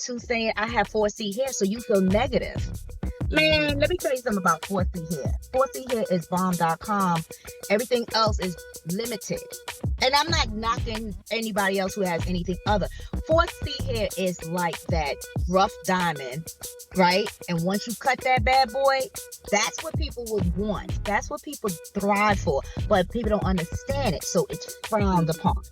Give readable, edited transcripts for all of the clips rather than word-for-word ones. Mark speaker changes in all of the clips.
Speaker 1: to saying I have 4C hair, so you feel negative. Man, let me tell you something about 4C hair. 4C hair is bomb.com. Everything else is limited. And I'm not knocking anybody else who has anything other. 4C hair is like that rough diamond, right? And once you cut that bad boy, that's what people would want. That's what people thrive for. But people don't understand it, so it's frowned upon.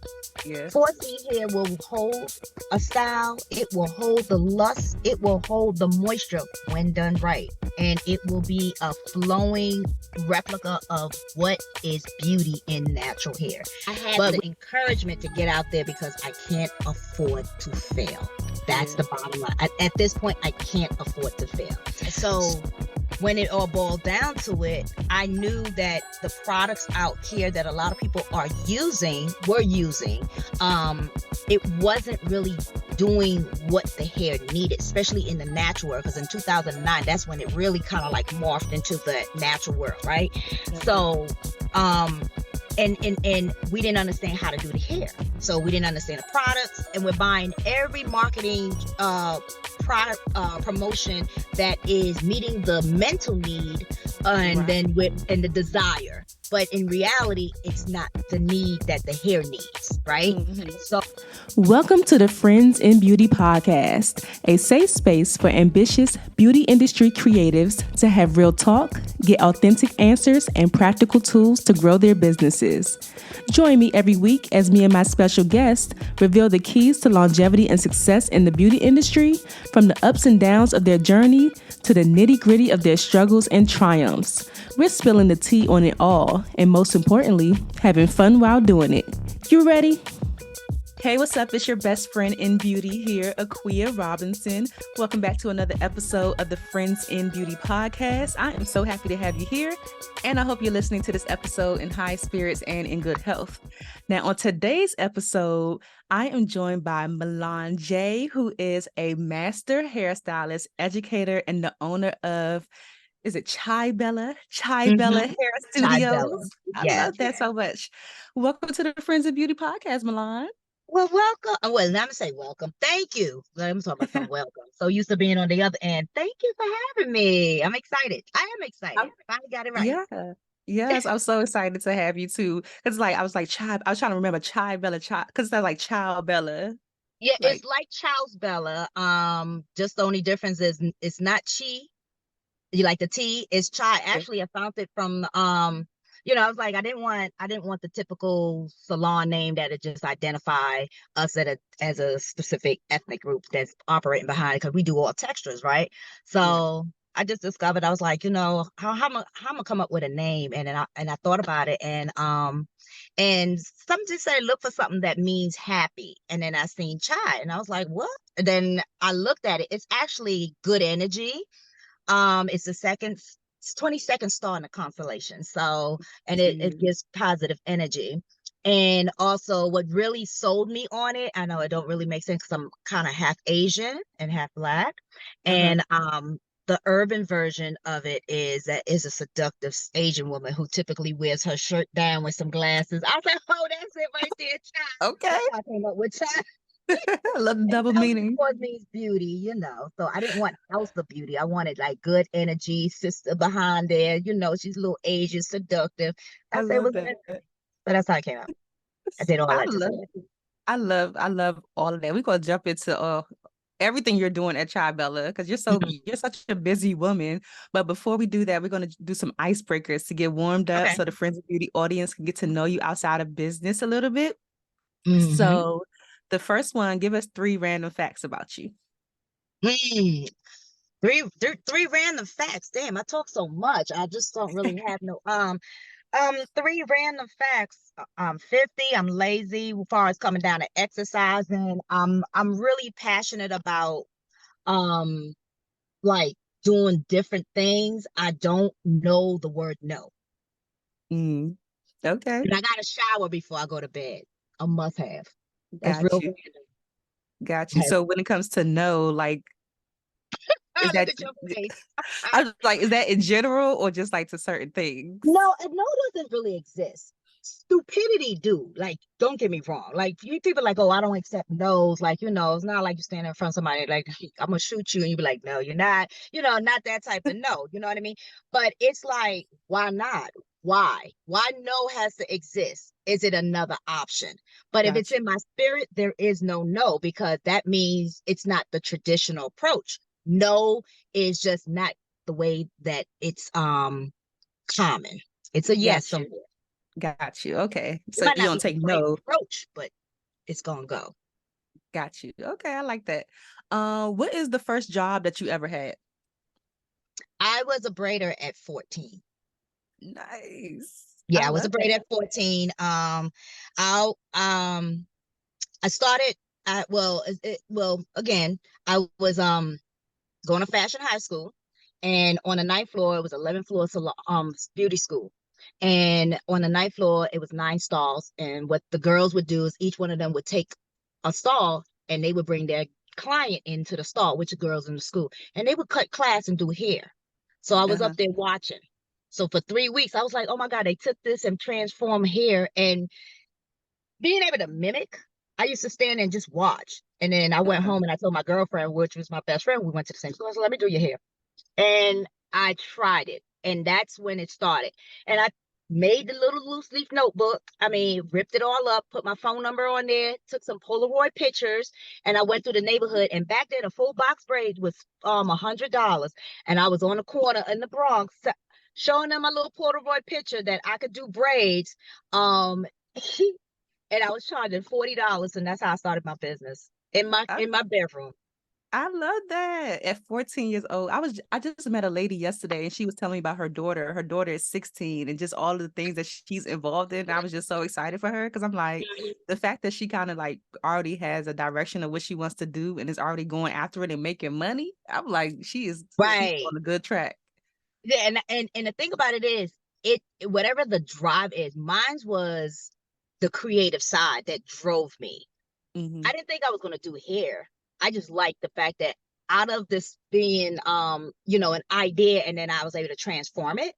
Speaker 2: Yes.
Speaker 1: 4C hair will hold a style. It will hold the lust. It will hold the moisture when done right. And it will be a flowing replica of what is beauty in natural hair. I have the encouragement to get out there because I can't afford to fail. That's the bottom line. At this point, I can't afford to fail. So when it all boiled down to it, I knew that the products out here that a lot of people were using, it wasn't really doing what the hair needed, especially in the natural world. Because in 2009, that's when it really kind of like morphed into the natural world, right? Mm-hmm. So, and we didn't understand how to do the hair. So we didn't understand the products, and we're buying every marketing product promotion that is meeting the mental need and then the desire. But in reality, it's not the need that the hair needs, right? Mm-hmm. So,
Speaker 2: welcome to the Friends in Beauty podcast, a safe space for ambitious beauty industry creatives to have real talk, get authentic answers, and practical tools to grow their businesses. Join me every week as me and my special guest reveal the keys to longevity and success in the beauty industry, from the ups and downs of their journey to the nitty-gritty of their struggles and triumphs. We're spilling the tea on it all, and most importantly, having fun while doing it. You ready? Hey, what's up? It's your best friend in beauty here, Aquia Robinson. Welcome back to another episode of the Friends in Beauty podcast. I am so happy to have you here, and I hope you're listening to this episode in high spirits and in good health. Now, on today's episode, I am joined by Milan J, who is a master hairstylist, educator, and the owner of Chai Bella Hair Studios. I love that so much. Welcome to the Friends of Beauty podcast, Milan.
Speaker 1: Well, welcome. Well, I'm going to say welcome. Thank you. I'm talking about some welcome. So used to being on the other end. Thank you for having me. I'm excited. I am excited. I finally got it right.
Speaker 2: Yeah. Yes, I'm so excited to have you too. Because I was trying to remember Chai Bella, because that's like Child Bella.
Speaker 1: Yeah, it's like Child's Bella. Just the only difference is it's not Chi. You like the T, it's Chai. Actually, I found it from I was like, I didn't want the typical salon name that it just identify us as a specific ethnic group that's operating behind it, because we do all textures, right? So I just discovered, I was like, how I'm gonna come up with a name, and I thought about it, and some just said look for something that means happy, and then I seen Chai, and I was like, what? And then I looked at it. It's actually good energy. It's the 22nd star in the constellation. So, and it gives positive energy. And also what really sold me on it, I know it don't really make sense because I'm kind of half Asian and half Black. And the urban version of it is a seductive Asian woman who typically wears her shirt down with some glasses. I was like, oh, that's it right there, Chai.
Speaker 2: Okay.
Speaker 1: That's how I came up with Chai.
Speaker 2: I love the double meaning.
Speaker 1: Means beauty, So I didn't want house of beauty. I wanted like good energy, sister behind there. She's a little Asian, seductive.
Speaker 2: I love that.
Speaker 1: But that's how I came out. I did all that.
Speaker 2: I love all of that. We're gonna jump into everything you're doing at Chai Bella, because you're such a busy woman. But before we do that, we're gonna do some icebreakers to get warmed up, so the Friends of Beauty audience can get to know you outside of business a little bit. Mm-hmm. So the first one, give us 3 random facts about you.
Speaker 1: 3 random facts. Damn, I talk so much. I just don't really have no 3 random facts. I'm 50. I'm lazy as far as coming down to exercising. I'm really passionate about like doing different things. I don't know the word no.
Speaker 2: Okay.
Speaker 1: And I gotta shower before I go to bed. A must have. That's
Speaker 2: real random. Got you. So when it comes to no, like, is that I was like, is that in general or just like to certain things?
Speaker 1: No doesn't really exist. stupidity do. Like, don't get me wrong. Like, you people like, oh, I don't accept no's. Like, it's not like you stand in front of somebody like, I'm gonna shoot you, and you be like, no, you're not. Not that type of no. You know what I mean? But it's like, why not? Why? Why no has to exist? Is it another option? But if it's
Speaker 2: Gotcha.
Speaker 1: in my spirit, there is no, because that means it's not the traditional approach. No is just not the way that it's common. It's a yes
Speaker 2: Got
Speaker 1: somewhere.
Speaker 2: you. Got you. Okay.
Speaker 1: It
Speaker 2: So
Speaker 1: might
Speaker 2: you
Speaker 1: not
Speaker 2: don't
Speaker 1: be the
Speaker 2: take
Speaker 1: right
Speaker 2: no.
Speaker 1: approach, but it's gonna go.
Speaker 2: Got you. Okay, I like that. What is the first job that you ever had?
Speaker 1: I was a braider at 14.
Speaker 2: Nice. I
Speaker 1: Yeah, I was a
Speaker 2: love
Speaker 1: braider
Speaker 2: that.
Speaker 1: at 14. I I started well again, I was going to fashion high school, and on the ninth floor it was 11th floor salon, beauty school. And on the ninth floor it was 9 stalls, and what the girls would do is each one of them would take a stall, and they would bring their client into the stall, which are girls in the school, and they would cut class and do hair. So I was up
Speaker 2: Uh-huh.
Speaker 1: there watching. So for 3 weeks I was like, oh my God, they took this and transformed hair. And being able to mimic, I used to stand and just watch. And then I went
Speaker 2: Uh-huh.
Speaker 1: home and I told my girlfriend, which was my best friend, we went to the same school. I said, let me do your hair. And I tried it. And that's when it started. And I made the little loose leaf notebook. I mean, ripped it all up, put my phone number on there, took some Polaroid pictures, and I went through the neighborhood. And back then, a full box braid was $100. And I was on the corner in the Bronx showing them a little Polaroid picture that I could do braids. Um, and I was charging $40, and that's how I started my business in my
Speaker 2: I,
Speaker 1: in my bedroom.
Speaker 2: I love that. At 14 years old, I just met a lady yesterday and she was telling me about her daughter. Her daughter is 16 and just all of the things that she's involved in. I was just so excited for her because I'm like, the fact that she kind of like already has a direction of what she wants to do and is already going after it and making money. I'm like, she's
Speaker 1: Right.
Speaker 2: on a good track.
Speaker 1: Yeah, and the thing about it is, it whatever the drive is, mine's was the creative side that drove me.
Speaker 2: Hmm.
Speaker 1: I didn't think I was gonna do hair. I just liked the fact that out of this being an idea, and then I was able to transform it.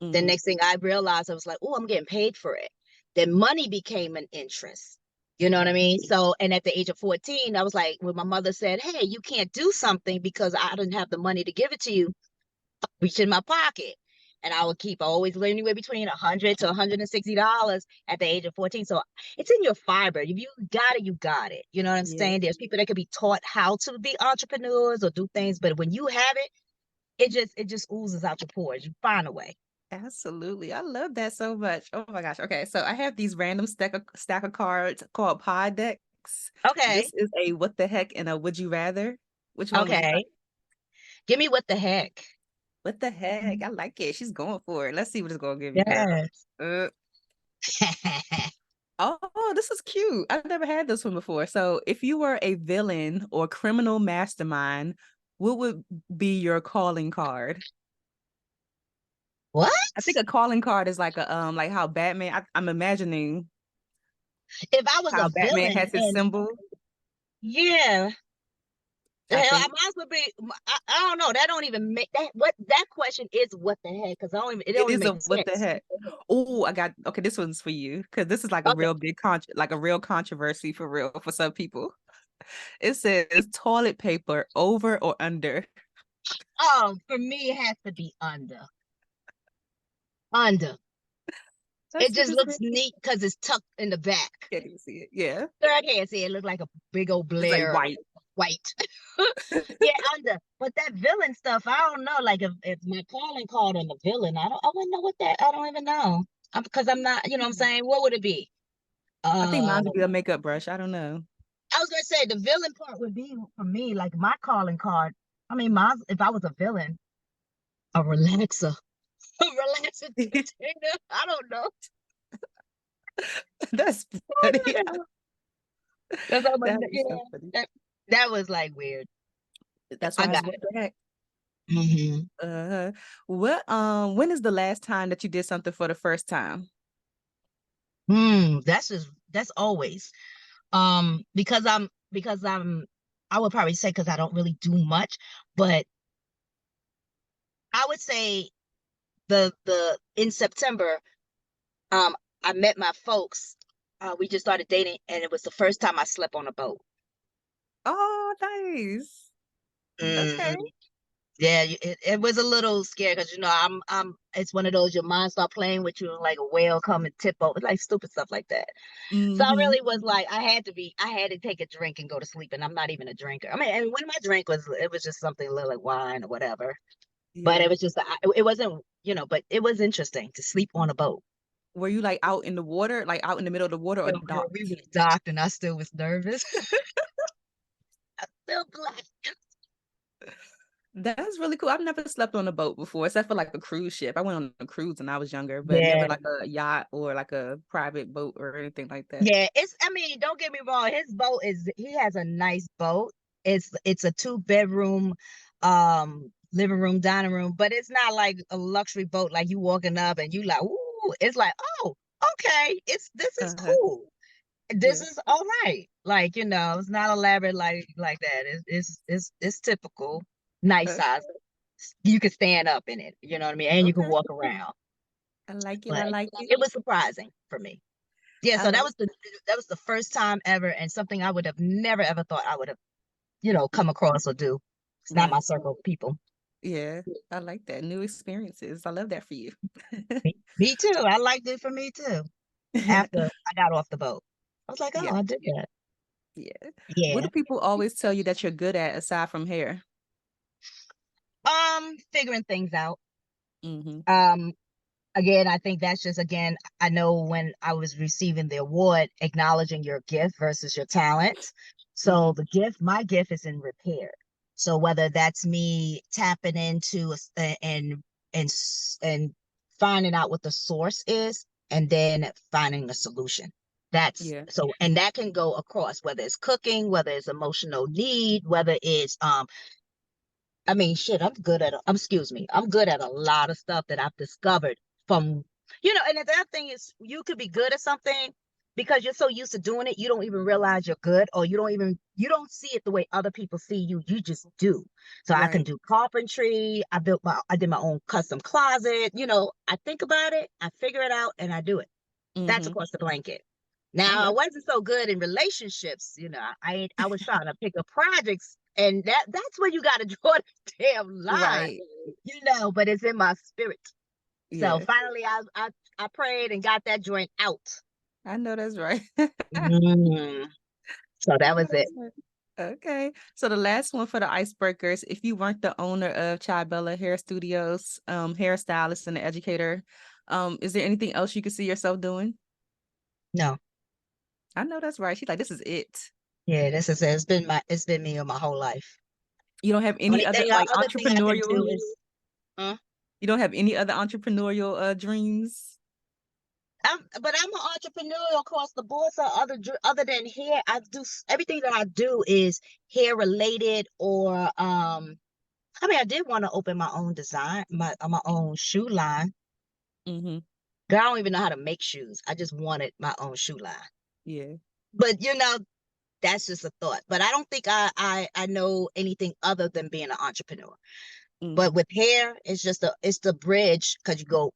Speaker 1: The
Speaker 2: Hmm.
Speaker 1: next thing I realized, I was like, oh, I'm getting paid for it. Then money became an interest. You know what I mean? So, and at the age of 14, I was like, when my mother said, hey, you can't do something because I didn't have the money to give it to you, reach in my pocket. And I would keep always anywhere between $100 to $160 at the age of 14. So it's in your fiber. If you got it, you got it. You know what I'm
Speaker 2: Yeah,
Speaker 1: saying? There's people that could be taught how to be entrepreneurs or do things, but when you have it, it just oozes out your pores. You find a way.
Speaker 2: absolutely. I love that so much. Oh my gosh. Okay, so I have these random stack of cards called pod decks.
Speaker 1: Okay.
Speaker 2: This is a what the heck and a would you rather. Which one would you like?
Speaker 1: Okay. Give me what the heck.
Speaker 2: What the heck? I like it. She's going for it. Let's see what it's gonna give me, girl.
Speaker 1: Yes.
Speaker 2: Uh, oh, this is cute. I've never had this one before. So, if you were a villain or criminal mastermind, what would be your calling card?
Speaker 1: What?
Speaker 2: I think a calling card is like how Batman. I'm imagining
Speaker 1: If I was a
Speaker 2: how Batman
Speaker 1: villain
Speaker 2: has his
Speaker 1: and
Speaker 2: symbol.
Speaker 1: yeah,
Speaker 2: I
Speaker 1: hell, I
Speaker 2: think
Speaker 1: might as well be. I don't know. That don't even make that. What that question is? What the heck? Because I don't even. It
Speaker 2: it
Speaker 1: don't even
Speaker 2: is a
Speaker 1: make
Speaker 2: what the
Speaker 1: sense.
Speaker 2: heck. Oh, I got okay. This one's for you because this is like a
Speaker 1: Okay.
Speaker 2: real big like a real controversy for real for some people. It says toilet paper over or under.
Speaker 1: For me, it has to be under. Under. It
Speaker 2: That's what
Speaker 1: just
Speaker 2: this
Speaker 1: looks
Speaker 2: is.
Speaker 1: neat because it's tucked in the back.
Speaker 2: Can't even see it. Yeah,
Speaker 1: Girl, I can't see it. It look like a big old
Speaker 2: it's like
Speaker 1: Blair
Speaker 2: white.
Speaker 1: white. Yeah, under. But that villain stuff, I don't know. Like if my calling card on the villain, I wouldn't know what that. I don't even know. Because I'm not. You know what I'm saying? What would it be?
Speaker 2: I think mine
Speaker 1: Uh,
Speaker 2: would be a makeup brush. I don't know.
Speaker 1: I was gonna say the villain part would be for me like my calling card. I mean, my if I was a villain, a relaxer, a relaxer container. I don't know.
Speaker 2: That's
Speaker 1: I
Speaker 2: funny.
Speaker 1: don't know. That's how much.
Speaker 2: That is
Speaker 1: Yeah,
Speaker 2: so funny.
Speaker 1: that was like weird.
Speaker 2: That's
Speaker 1: I
Speaker 2: why it's
Speaker 1: got
Speaker 2: what
Speaker 1: it.
Speaker 2: the heck.
Speaker 1: Hmm.
Speaker 2: What when is the last time that you did something for the first time?
Speaker 1: That's always. Because I'm I would probably say because I don't really do much, but I would say the in September, I met my folks. We just started dating, and it was the first time I slept on a boat.
Speaker 2: Oh, nice. Okay.
Speaker 1: Hmm. Yeah, it was a little scary because it's one of those your mind start playing with you and like a whale come and tip over, like stupid stuff like that. So I
Speaker 2: Mm-hmm.
Speaker 1: really was like, I had to take a drink and go to sleep, and I'm not even a drinker. I mean, and when my drink was, it was just something a little like wine or whatever. But it
Speaker 2: Yeah.
Speaker 1: was just, it wasn't, but it was interesting to sleep on a boat.
Speaker 2: Were you like out in the water, like out in the middle of the water or
Speaker 1: So girl, we
Speaker 2: docked?
Speaker 1: was docked, and I still was nervous. Still black.
Speaker 2: That's really cool. I've never slept on a boat before, except for like a cruise ship. I went on a cruise when I was younger, but never
Speaker 1: Yeah,
Speaker 2: like a yacht or like a private boat or anything like that.
Speaker 1: yeah. I mean, don't get me wrong. He has a nice boat. It's a 2 bedroom, living room, dining room, but it's not like a luxury boat like you walking up and you like, ooh, it's like, oh, okay, this is
Speaker 2: Uh-huh.
Speaker 1: cool. This
Speaker 2: Yeah.
Speaker 1: is all right. Like, it's not elaborate like that. It's typical, nice
Speaker 2: Okay.
Speaker 1: size. You can stand up in it, you know what I mean? And you can
Speaker 2: Okay.
Speaker 1: walk around.
Speaker 2: I like it.
Speaker 1: But
Speaker 2: I like it.
Speaker 1: it was surprising for me. Yeah,
Speaker 2: I
Speaker 1: so
Speaker 2: like
Speaker 1: that was the first time ever, and something I would have never ever thought I would have, come across or do. It's not my
Speaker 2: right.
Speaker 1: circle of people.
Speaker 2: Yeah. I like that. New experiences. I love that for you.
Speaker 1: Me too. I liked it for me too. After I got off the boat, I was like,
Speaker 2: Yeah.
Speaker 1: oh, I did that.
Speaker 2: Yeah. What
Speaker 1: Yeah.
Speaker 2: do people always tell you that you're good at aside from hair?
Speaker 1: Figuring things out.
Speaker 2: Mm-hmm.
Speaker 1: Um, Again, I think that's just, again, I know when I was receiving the award, acknowledging your gift versus your talent.
Speaker 2: Mm-hmm.
Speaker 1: So my gift is in repair. So whether that's me tapping into and and finding out what the source is, and then finding a solution.
Speaker 2: Yeah.
Speaker 1: And that can go across, whether it's cooking, whether it's emotional need, whether it's I mean, shit, I'm good at a lot of stuff that I've discovered from, and the other thing is you could be good at something because you're so used to doing it, you don't even realize you're good, or you don't see it the way other people see you. You just do. So I can
Speaker 2: Right.
Speaker 1: do carpentry. I did my own custom closet. I think about it, I figure it out, and I do it. That's
Speaker 2: Mm-hmm.
Speaker 1: across the blanket.
Speaker 2: I
Speaker 1: Now, I
Speaker 2: love
Speaker 1: wasn't so good in relationships. I was trying to pick up projects, and that's where you got to draw the damn
Speaker 2: it.
Speaker 1: line,
Speaker 2: Right.
Speaker 1: but it's in my spirit. So
Speaker 2: Yeah.
Speaker 1: finally, I prayed and got that joint out.
Speaker 2: I know that's right.
Speaker 1: Mm. So
Speaker 2: I
Speaker 1: that
Speaker 2: know
Speaker 1: was it.
Speaker 2: that's right. Okay. So the last one for the icebreakers, if you weren't the owner of Chai Bella Hair Studios, hairstylist and an educator, is there anything else you could see yourself doing?
Speaker 1: No,
Speaker 2: I know that's right. She's like, this is it.
Speaker 1: yeah, this is it. It's been me my whole life.
Speaker 2: You don't have any other like
Speaker 1: Other thing I can
Speaker 2: entrepreneurial,
Speaker 1: do is, huh?
Speaker 2: you don't have any other entrepreneurial dreams?
Speaker 1: But I'm an entrepreneur across the board. So other than hair, everything that I do is hair related, or I mean, I did want to open my own design, my own shoe line.
Speaker 2: Mm-hmm.
Speaker 1: Girl, I don't even know how to make shoes. I just wanted my own shoe line.
Speaker 2: Yeah.
Speaker 1: But that's just a thought. But I don't think I know anything other than being an entrepreneur.
Speaker 2: Mm-hmm.
Speaker 1: But with hair, it's the bridge, because you go,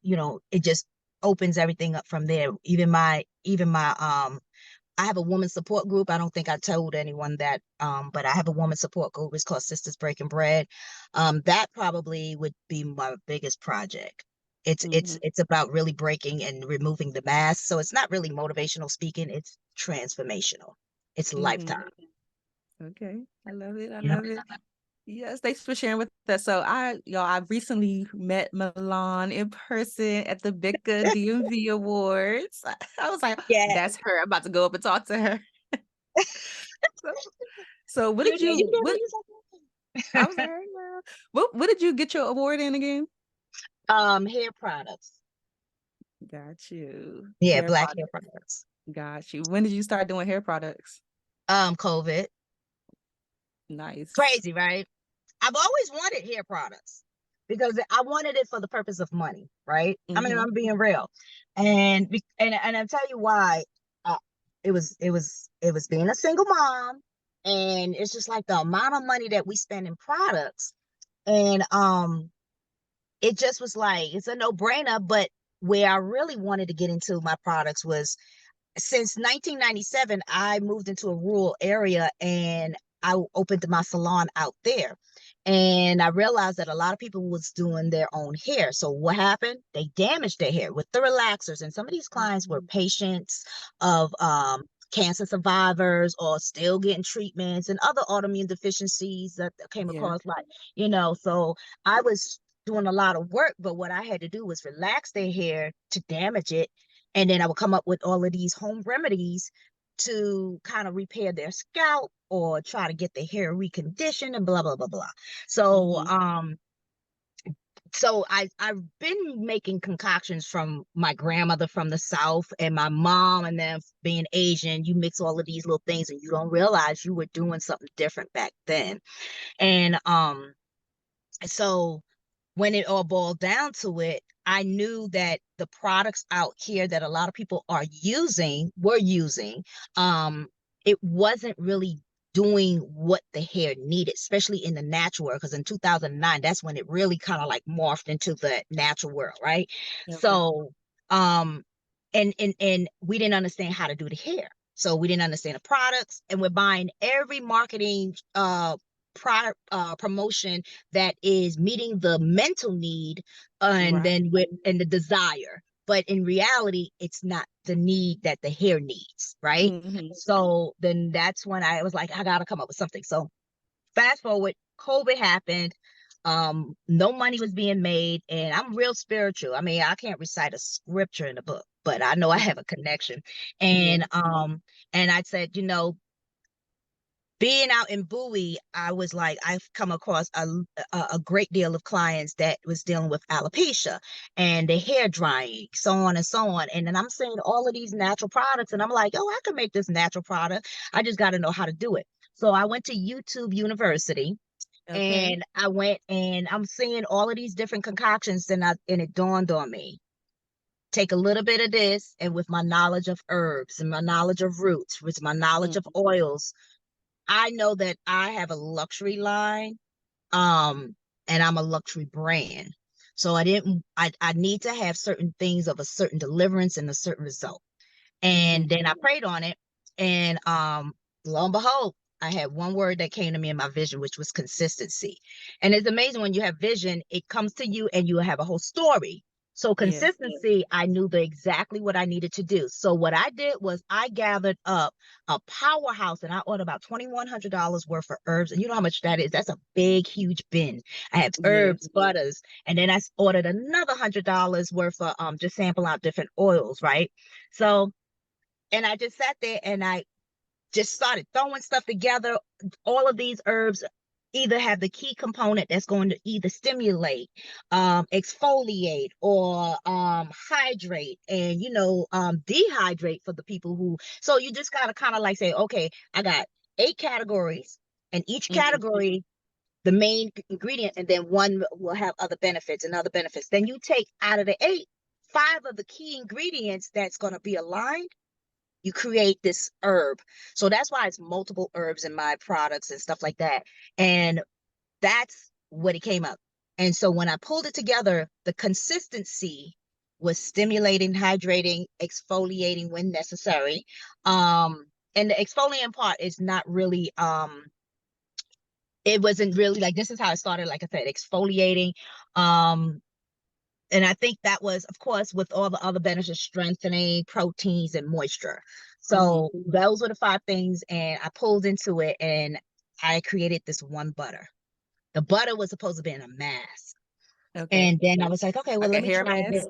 Speaker 1: it just opens everything up from there. Even my I have a woman support group. I don't think I told anyone that, but I have a woman support group. It's called Sisters Breaking Bread. That probably would be my biggest project. It's
Speaker 2: Mm-hmm.
Speaker 1: it's it's about really breaking and removing the mask. So it's not really motivational speaking. It's transformational. It's
Speaker 2: Mm-hmm.
Speaker 1: lifetime.
Speaker 2: Okay. I love it. I
Speaker 1: Yep.
Speaker 2: love it. Yes, thanks for sharing with us. So I recently met Milan in person at the Becca DMV Awards. I was like,
Speaker 1: Yeah.
Speaker 2: that's her. I'm about to go up and talk to her. So, so what
Speaker 1: You
Speaker 2: did
Speaker 1: did. You
Speaker 2: you
Speaker 1: did
Speaker 2: what I was like, "Hey, girl." What did you get your award in again?
Speaker 1: Hair products.
Speaker 2: Got you.
Speaker 1: Yeah,
Speaker 2: Hair
Speaker 1: black hair
Speaker 2: products.
Speaker 1: products.
Speaker 2: Got you. When did you start doing hair products?
Speaker 1: COVID.
Speaker 2: Nice.
Speaker 1: Crazy, right? I've always wanted hair products because I wanted it for the purpose of money, right? I mean,
Speaker 2: Mm-hmm.
Speaker 1: I'm being real, and I'll tell you why. It was being a single mom, and it's just like the amount of money that we spend in products, and it just was like it's a no brainer, but where I really wanted to get into my products was since 1997, I moved into a rural area and I opened my salon out there. And I realized that a lot of people was doing their own hair. So what happened? They damaged their hair with the relaxers. And some of these clients were patients of cancer survivors or still getting treatments and other autoimmune deficiencies that came
Speaker 2: Yeah.
Speaker 1: across, like, so I was doing a lot of work, but what I had to do was relax their hair to damage it, and then I would come up with all of these home remedies to kind of repair their scalp or try to get their hair reconditioned and blah, blah, blah, blah. So,
Speaker 2: Mm-hmm.
Speaker 1: I've been making concoctions from my grandmother from the South and my mom, and then being Asian, you mix all of these little things and you don't realize you were doing something different back then. And so when it all boiled down to it, I knew that the products out here that a lot of people were using, um, it wasn't really doing what the hair needed, especially in the natural world. Because in 2009, that's when it really kind of like morphed into the natural world, right?
Speaker 2: Okay.
Speaker 1: So, um, and we didn't understand how to do the hair. So we didn't understand the products, and we're buying every marketing product promotion that is meeting the mental need, and
Speaker 2: Right.
Speaker 1: then and the desire, but in reality it's not the need that the hair needs, right?
Speaker 2: Mm-hmm.
Speaker 1: So then that's when I was like, I gotta come up with something. So fast forward, COVID happened. No money was being made, and I'm real spiritual. I mean, I can't recite a scripture in the book, but I know I have a connection.
Speaker 2: Yeah.
Speaker 1: And I said, being out in Bowie, I was like, I've come across a great deal of clients that was dealing with alopecia and the hair drying, so on and so on. And then I'm seeing all of these natural products, and I'm like, oh, I can make this natural product. I just got to know how to do it. So I went to YouTube University,
Speaker 2: Okay.
Speaker 1: and I went and I'm seeing all of these different concoctions, and it dawned on me. Take a little bit of this, and with my knowledge of herbs and my knowledge of roots, with my knowledge of
Speaker 2: Mm-hmm.
Speaker 1: oils, I know that I have a luxury line, and I'm a luxury brand. So I need to have certain things of a certain deliverance and a certain result.
Speaker 2: Mm-hmm.
Speaker 1: And then I prayed on it, and lo and behold, I had one word that came to me in my vision, which was consistency. And it's amazing when you have vision, it comes to you and you have a whole story. So
Speaker 2: Yes.
Speaker 1: consistency, I knew exactly what I needed to do. So what I did was I gathered up a powerhouse, and I ordered about $2,100 worth of herbs. And you know how much that is? That's a big, huge bin. I have
Speaker 2: Yes.
Speaker 1: herbs, butters, and then I ordered another $100 worth of just sample out different oils, right? So, and I just sat there and I just started throwing stuff together. All of these herbs either have the key component that's going to either stimulate, exfoliate, or hydrate, and dehydrate for the people who. So you just gotta kind of like say, okay, I got 8 categories, and each
Speaker 2: Mm-hmm.
Speaker 1: category, the main ingredient, and then one will have other benefits and other benefits. Then you take out of the 8, 5 of the key ingredients that's going to be aligned, you create this herb. So that's why it's multiple herbs in my products and stuff like that. And that's what it came up. And so when I pulled it together, the consistency was stimulating, hydrating, exfoliating when necessary. And the exfoliant part is not really it wasn't really like, this is how it started, like I said, exfoliating. Um and I think that was, of course, with all the other benefits, strengthening, proteins, and moisture.
Speaker 2: Mm-hmm.
Speaker 1: So those were the 5 things, and I pulled into it, and I created this one butter. The butter was supposed to be in a mask.
Speaker 2: Okay.
Speaker 1: And then I was like, okay, well,
Speaker 2: Like a
Speaker 1: let me
Speaker 2: hair
Speaker 1: try this.
Speaker 2: mask.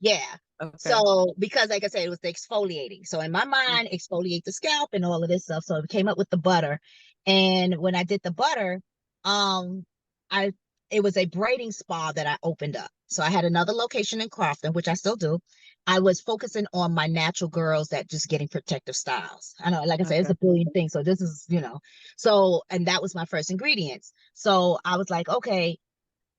Speaker 1: Yeah.
Speaker 2: Okay.
Speaker 1: So, because like I said, it was the exfoliating. So in my mind, exfoliate the scalp and all of this stuff. So I came up with the butter. And when I did the butter, um, I it was a braiding spa that I opened up. So I had another location in Crofton, which I still do. I was focusing on my natural girls that just getting protective styles. I know, like I said, it's
Speaker 2: Okay.
Speaker 1: a billion things. So this is. So, and that was my first ingredients. So I was like, okay,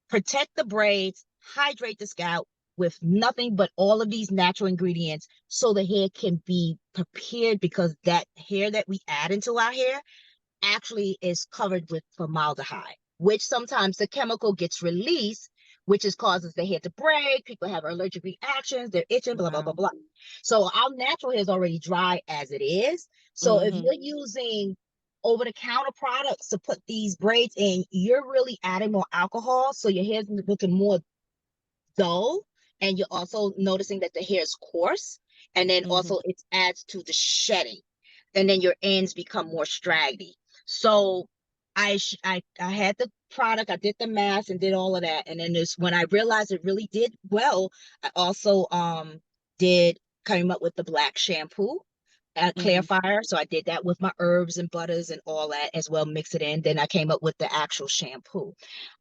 Speaker 1: protect the braids, hydrate the scalp with nothing but all of these natural ingredients so the hair can be prepared, because that hair that we add into our hair actually is covered with formaldehyde, which sometimes the chemical gets released which is causes the hair to break. People have allergic reactions. They're itching, blah, blah, blah,
Speaker 2: Wow.
Speaker 1: blah. So our natural hair is already dry as it is. So if
Speaker 2: Mm-hmm.
Speaker 1: you're using over-the-counter products to put these braids in, you're really adding more alcohol. So your hair's looking more dull, and you're also noticing that the hair is coarse, and then
Speaker 2: Mm-hmm.
Speaker 1: also it adds to the shedding, and then your ends become more straggly. So I had the product, I did the mask and did all of that, and then this when I realized it really did well, I also did came up with the black shampoo
Speaker 2: Mm-hmm.
Speaker 1: clarifier. So I did that with my herbs and butters and all that as well, mix it in. Then I came up with the actual shampoo.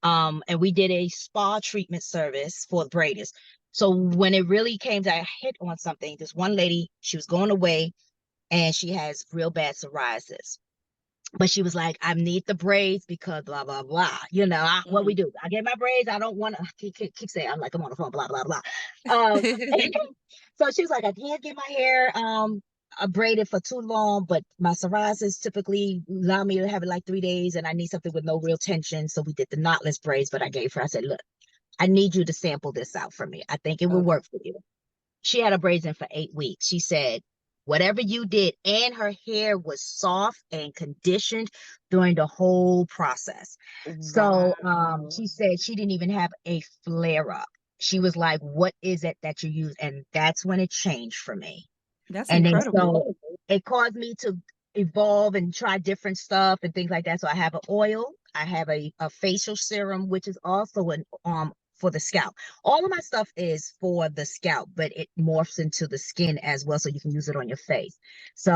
Speaker 1: And we did a spa treatment service for the braiders. So when it really came to, I hit on something. This one lady, she was going away and she has real bad psoriasis. But she was like, I need the braids because blah, blah, blah. What we do. I get my braids. I don't want to keep saying, I'm like, I'm on the phone, blah, blah, blah. Um, so she was like, I can't get my hair braided for too long, but my psoriasis typically allow me to have it like 3 days, and I need something with no real tension. So we did the knotless braids, but I gave her, I said, look, I need you to sample this out for me. I think it will
Speaker 2: Okay.
Speaker 1: work for you. She had her braids in for 8 weeks. She said, whatever you did, and her hair was soft and conditioned during the whole process. So
Speaker 2: Wow.
Speaker 1: she said she didn't even have a flare up. She was like, what is it that you use? And that's when it changed for me.
Speaker 2: That's
Speaker 1: And then
Speaker 2: incredible.
Speaker 1: so it caused me to evolve and try different stuff and things like that. So I have an oil, I have a facial serum, which is also an for the scalp. All of my stuff is for the scalp, but it morphs into the skin as well, so you can use it on your face.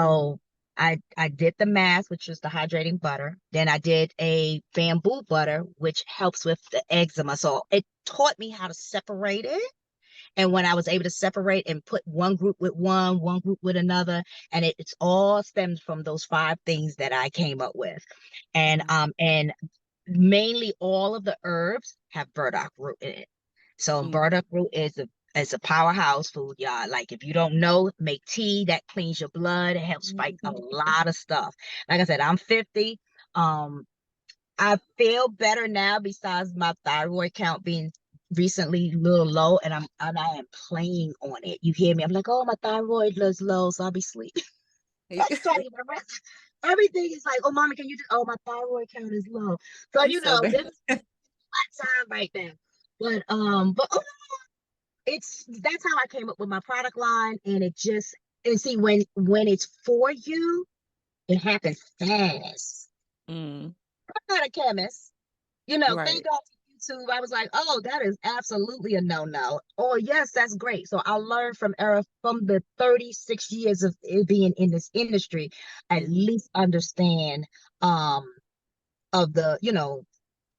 Speaker 2: Mm-hmm.
Speaker 1: So I did the mask, which was the hydrating butter. Then I did a bamboo butter, which helps with the eczema. So it taught me how to separate it, and when I was able to separate and put one group with one group with another, and it's all stemmed from those 5 things that I came up with. And mainly all of the herbs have burdock root in it. So
Speaker 2: Mm-hmm.
Speaker 1: burdock root is a powerhouse food, y'all. Like if you don't know, make tea that cleans your blood. It helps fight a lot of stuff. Like I said, I'm 50. Um, I feel better now besides my thyroid count being recently a little low, and I am playing on it. You hear me? I'm like, oh, my thyroid is low, so I'll be sleeping. That's trying to get my rest. Everything is like, oh, mama, can you just, oh, my thyroid count is low. So,
Speaker 2: You so bad.
Speaker 1: this is my time right now. But it's that's how I came up with my product line, and it just and see when it's for you, it happens fast.
Speaker 2: Mm,
Speaker 1: I'm not a chemist. Thank
Speaker 2: right.
Speaker 1: God for YouTube. I was like, oh, that is absolutely a no-no. Oh, yes, that's great. So I learned from the 36 years of it being in this industry, at
Speaker 2: Mm-hmm.
Speaker 1: least understand um of the,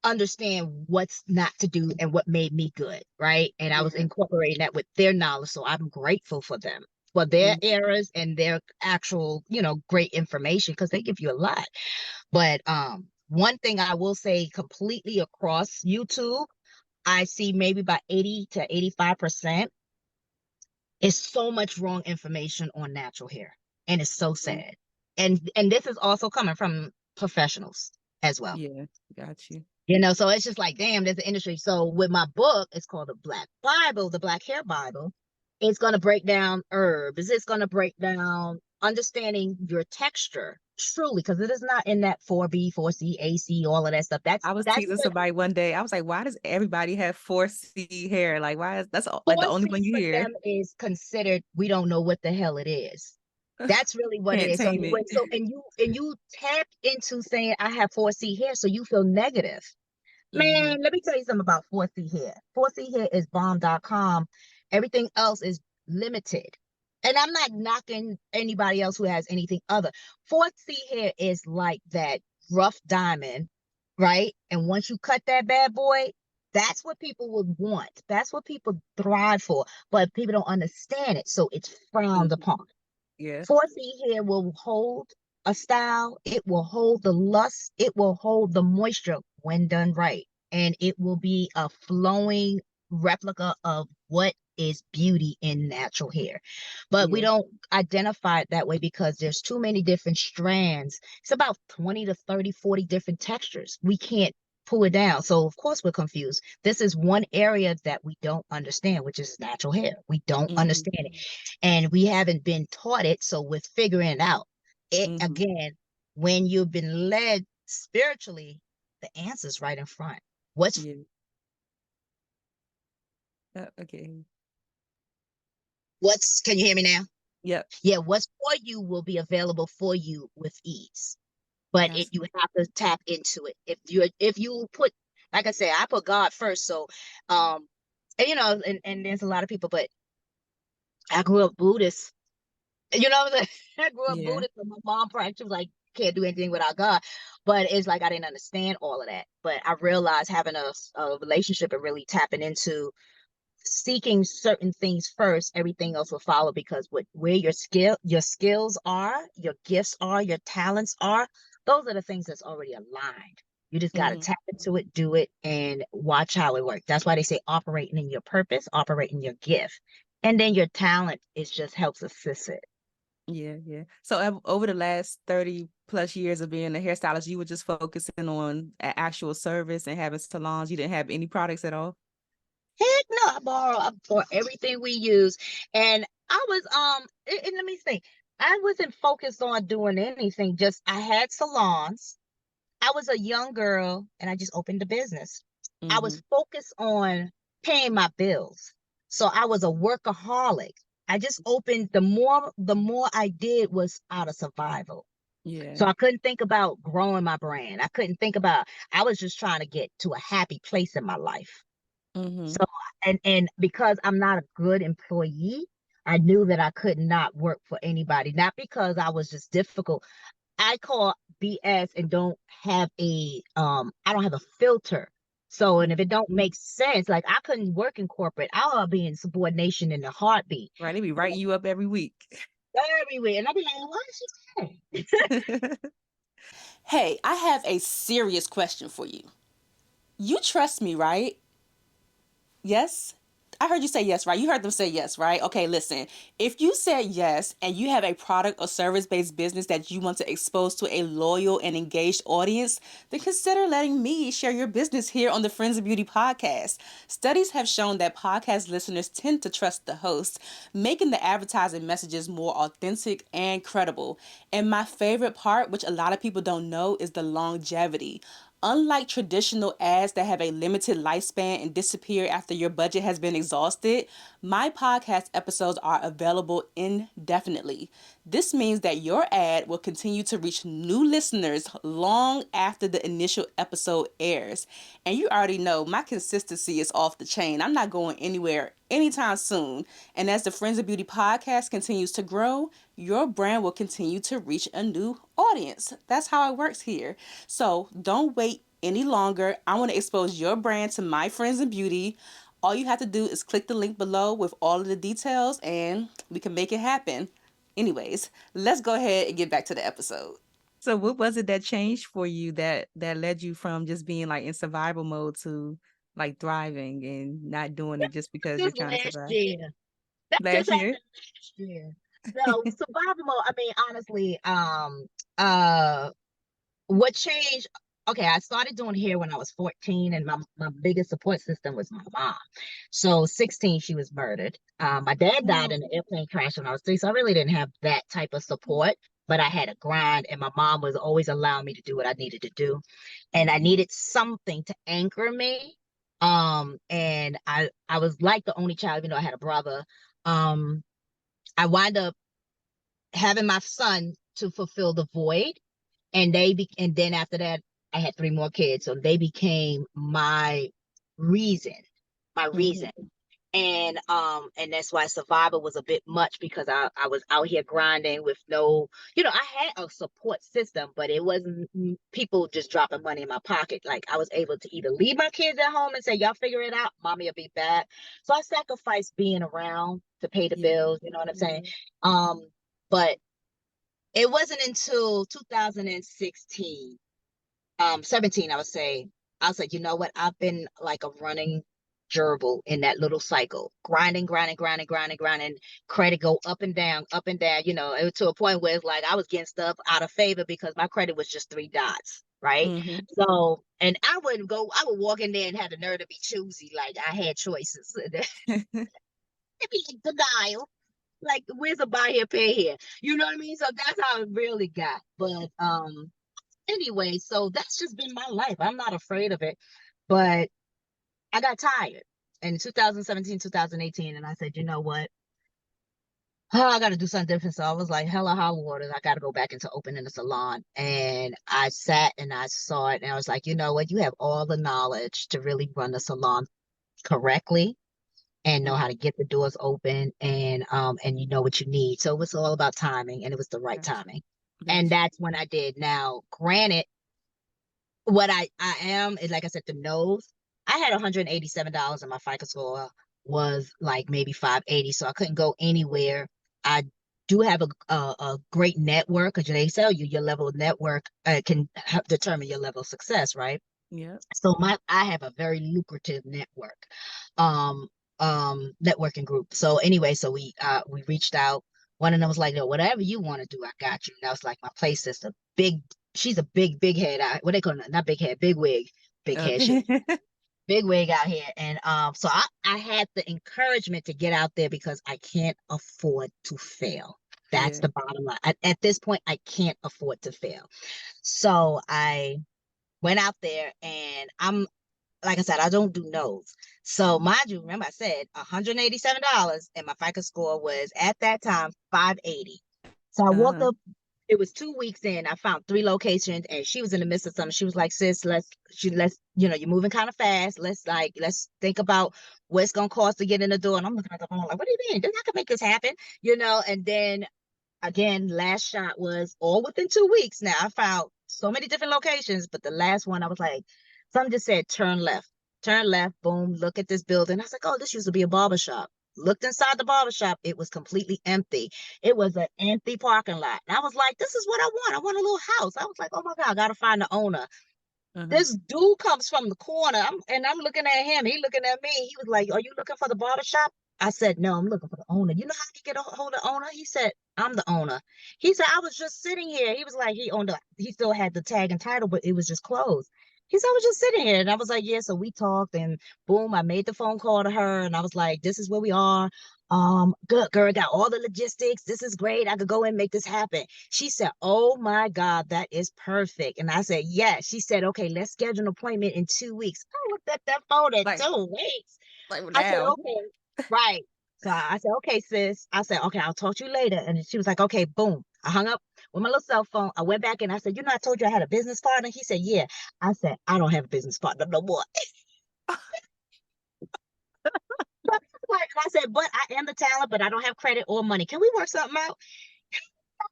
Speaker 1: understand what's not to do and what made me good, right? And I was
Speaker 2: Yeah.
Speaker 1: incorporating that with their knowledge. So I'm grateful for them, for their
Speaker 2: Mm-hmm.
Speaker 1: errors and their actual, great information, because they give you a lot. But one thing I will say completely across YouTube, I see maybe about 80 to 85% is so much wrong information on natural hair. And it's so sad. And this is also coming from professionals as well.
Speaker 2: Yeah. Got you.
Speaker 1: So it's just like, damn, there's an industry. So with my book, it's called the Black Bible, the Black Hair Bible. It's going to break down herbs. It's going to break down understanding your texture truly, because it is not in that 4B, 4C, AC, all of that stuff. That's
Speaker 2: I was
Speaker 1: that's
Speaker 2: teasing
Speaker 1: what
Speaker 2: somebody one day. I was like, why does everybody have 4C hair? Like, why is like the only
Speaker 1: 4C
Speaker 2: one you
Speaker 1: for
Speaker 2: hear?
Speaker 1: them is considered, we don't know what the hell it is. That's really what it
Speaker 2: Can't
Speaker 1: is. So
Speaker 2: tame it.
Speaker 1: and you tap into saying I have 4C hair, so you feel negative.
Speaker 2: Mm-hmm.
Speaker 1: Man, let me tell you something about 4C hair. 4C hair is bomb.com. Everything else is limited. And I'm not knocking anybody else who has anything other. 4C hair is like that rough diamond, right? And once you cut that bad boy, that's what people would want. That's what people thrive for. But people don't understand it. So it's frowned
Speaker 2: Mm-hmm.
Speaker 1: upon.
Speaker 2: Yeah.
Speaker 1: 4C hair will hold a style, it will hold the lust, it will hold the moisture when done right. And it will be a flowing replica of what is beauty in natural hair. But we
Speaker 2: Yeah.
Speaker 1: don't identify it that way because there's too many different strands. It's about 20 to 30, 40 different textures. We can't pull it down. So of course we're confused. This is one area that we don't understand, which is natural hair. We don't understand it. And we haven't been taught it. So we're figuring it out. It again, when you've been led spiritually, the answer's right in front. What's
Speaker 2: okay.
Speaker 1: Can you hear me now?
Speaker 2: Yep.
Speaker 1: Yeah, what's for you will be available for you with ease. But you have to tap into it. If you put, like I said, I put God first. So and you know, and there's a lot of people, but I grew up Buddhist. You know what I'm saying? I grew up Buddhist, and my mom practiced like can't do anything without God. But it's like I didn't understand all of that. But I realized having a relationship and really tapping into seeking certain things first, everything else will follow, because where your skills are, your gifts are, your talents are, those are the things that's already aligned. You just got to tap into it, do it, and watch how it works. That's why they say operating in your purpose, operating your gift, and then your talent is just helps assist it.
Speaker 2: Yeah. So over the last 30 plus years of being a hairstylist, you were just focusing on actual service and having salons. You didn't have any products at all?
Speaker 1: Heck no, I borrow for everything we use. And I was and let me think. I wasn't focused on doing anything, just I had salons. I was a young girl and I just opened a business. I was focused on paying my bills. So I was a workaholic. I just opened, the more I did was out of survival. So I couldn't think about growing my brand. I was just trying to get to a happy place in my life. So and because I'm not a good employee, I knew that I could not work for anybody. Not because I was just difficult. I call BS and I don't have a filter. So, and if it don't make sense, like I couldn't work in corporate, I'll be in subordination in a heartbeat.
Speaker 2: Right, they be writing you up every week.
Speaker 1: Everywhere. And I'll be like, what is she saying?
Speaker 3: Hey, I have a serious question for you. You trust me, right? Yes? I heard you say yes, right? You heard them say yes, right? Okay, listen. If you said yes and you have a product or service based business that you want to expose to a loyal and engaged audience, then consider letting me share your business here on the Friends of Beauty podcast. Studies have shown that podcast listeners tend to trust the host, making the advertising messages more authentic and credible. And my favorite part, which a lot of people don't know, is the longevity. Unlike traditional ads that have a limited lifespan and disappear after your budget has been exhausted, my podcast episodes are available indefinitely. This means that your ad will continue to reach new listeners long after the initial episode airs. And you already know my consistency is off the chain. I'm not going anywhere anytime soon. And as the Friends of Beauty podcast continues to grow, your brand will continue to reach a new audience. That's how it works here. So don't wait any longer. I want to expose your brand to my friends in beauty. All you have to do is click the link below with all of the details and we can make it happen. Anyways, let's go ahead and get back to the episode.
Speaker 2: So what was it that changed for you that led you from just being like in survival mode to like thriving and not doing it just because you're
Speaker 1: Just
Speaker 2: trying to
Speaker 1: last
Speaker 2: survive?
Speaker 1: year. That just
Speaker 2: Last year?
Speaker 1: happened last year. No, survival mode. I mean, honestly, uh what changed, okay, I started doing hair when I was 14, and my biggest support system was my mom. So 16, she was murdered. My dad died in an airplane crash when I was 3, so I really didn't have that type of support, but I had a grind, and my mom was always allowing me to do what I needed to do, and I needed something to anchor me. And I was like the only child, even though I had a brother. I wind up having my son to fulfill the void, and then after that I had 3 more kids, so they became reason my reason. And that's why survival was a bit much, because I was out here grinding with no, I had a support system, but it wasn't people just dropping money in my pocket. Like, I was able to either leave my kids at home and say, y'all figure it out, mommy will be back. So I sacrificed being around to pay the bills, you know what I'm saying? But it wasn't until 2016, 17, I would say, I was like, you know what? I've been like a running gerbil in that little cycle, grinding, credit go up and down, you know, to a point where it's like I was getting stuff out of favor because my credit was just three dots, right?
Speaker 3: Mm-hmm.
Speaker 1: So, and I would walk in there and have the nerve to be choosy, like I had choices. It'd be like denial, like where's a buy here, pay here? You know what I mean? So that's how it really got. But anyway, so that's just been my life. I'm not afraid of it, but I got tired in 2017, 2018, and I said, you know what? Oh, I got to do something different. So I was like, hella hot waters. I got to go back into opening a salon. And I sat and I saw it, and I was like, you know what? You have all the knowledge to really run a salon correctly and know how to get the doors open, and you know what you need. So it was all about timing, and it was the right
Speaker 3: Gotcha.
Speaker 1: timing. And
Speaker 3: Gotcha.
Speaker 1: that's when I did. Now, granted, what I am is, like I said, the nose. I had $187 and my FICO score was like maybe 580, so I couldn't go anywhere. I do have a great network because they tell you your level of network can determine your level of success, right?
Speaker 3: Yep.
Speaker 1: So I have a very lucrative network, um, networking group. So anyway, so we reached out. One of them was like, no, whatever you want to do, I got you. And that was like my play sister. She's a big head. What they call it? Not big head, big wig, big head. She
Speaker 3: Okay.
Speaker 1: big wig out here. And so I had the encouragement to get out there because I can't afford to fail. That's
Speaker 3: Yeah.
Speaker 1: the bottom line. At this point, I can't afford to fail. So I went out there, and I'm like I said, I don't do no's. So mind you, remember I said $187 and my FICO score was at that time 580. So I walked
Speaker 3: Uh-huh.
Speaker 1: up, it was 2 weeks in, I found three locations, and she was in the midst of something. She was like, sis, let's, you know, you're moving kind of fast. Let's think about what it's gonna cost to get in the door. And I'm looking at the phone like, what do you mean? I can make this happen, you know? And then again, last shot was all within 2 weeks. Now I found so many different locations, but the last one I was like, something just said turn left, boom, look at this building. I was like, oh, this used to be a barber shop. Looked inside the barber shop, it was completely empty. It was an empty parking lot. And I was like, this is what I want. I want a little house. I was like, oh my God, I gotta find the owner.
Speaker 3: Uh-huh.
Speaker 1: This dude comes from the corner, and I'm looking at him. He looking at me. He was like, "Are you looking for the barber shop?" I said, "No, I'm looking for the owner." You know how you get a hold of the owner? He said, "I'm the owner." He said, "I was just sitting here." He was like, he still had the tag and title, but it was just closed. He said, "I was just sitting here," and I was like, "Yeah." So we talked, and boom, I made the phone call to her, and I was like, "This is where we are. Good girl, got all the logistics. This is great. I could go and make this happen." She said, "Oh my God, that is perfect." And I said, "Yes." She said, "Okay, let's schedule an appointment in 2 weeks." I looked at that phone at
Speaker 3: Like
Speaker 1: 2 weeks.
Speaker 3: like
Speaker 1: I said,
Speaker 3: now.
Speaker 1: "Okay." Right. So I said, "Okay, sis." I said, "Okay, I'll talk to you later." And she was like, "Okay, boom." I hung up with my little cell phone. I went back and I said, "You know, I told you I had a business partner." He said, "Yeah." I said, "I don't have a business partner no more." Like I said, "But I am the talent, but I don't have credit or money. Can we work something out?"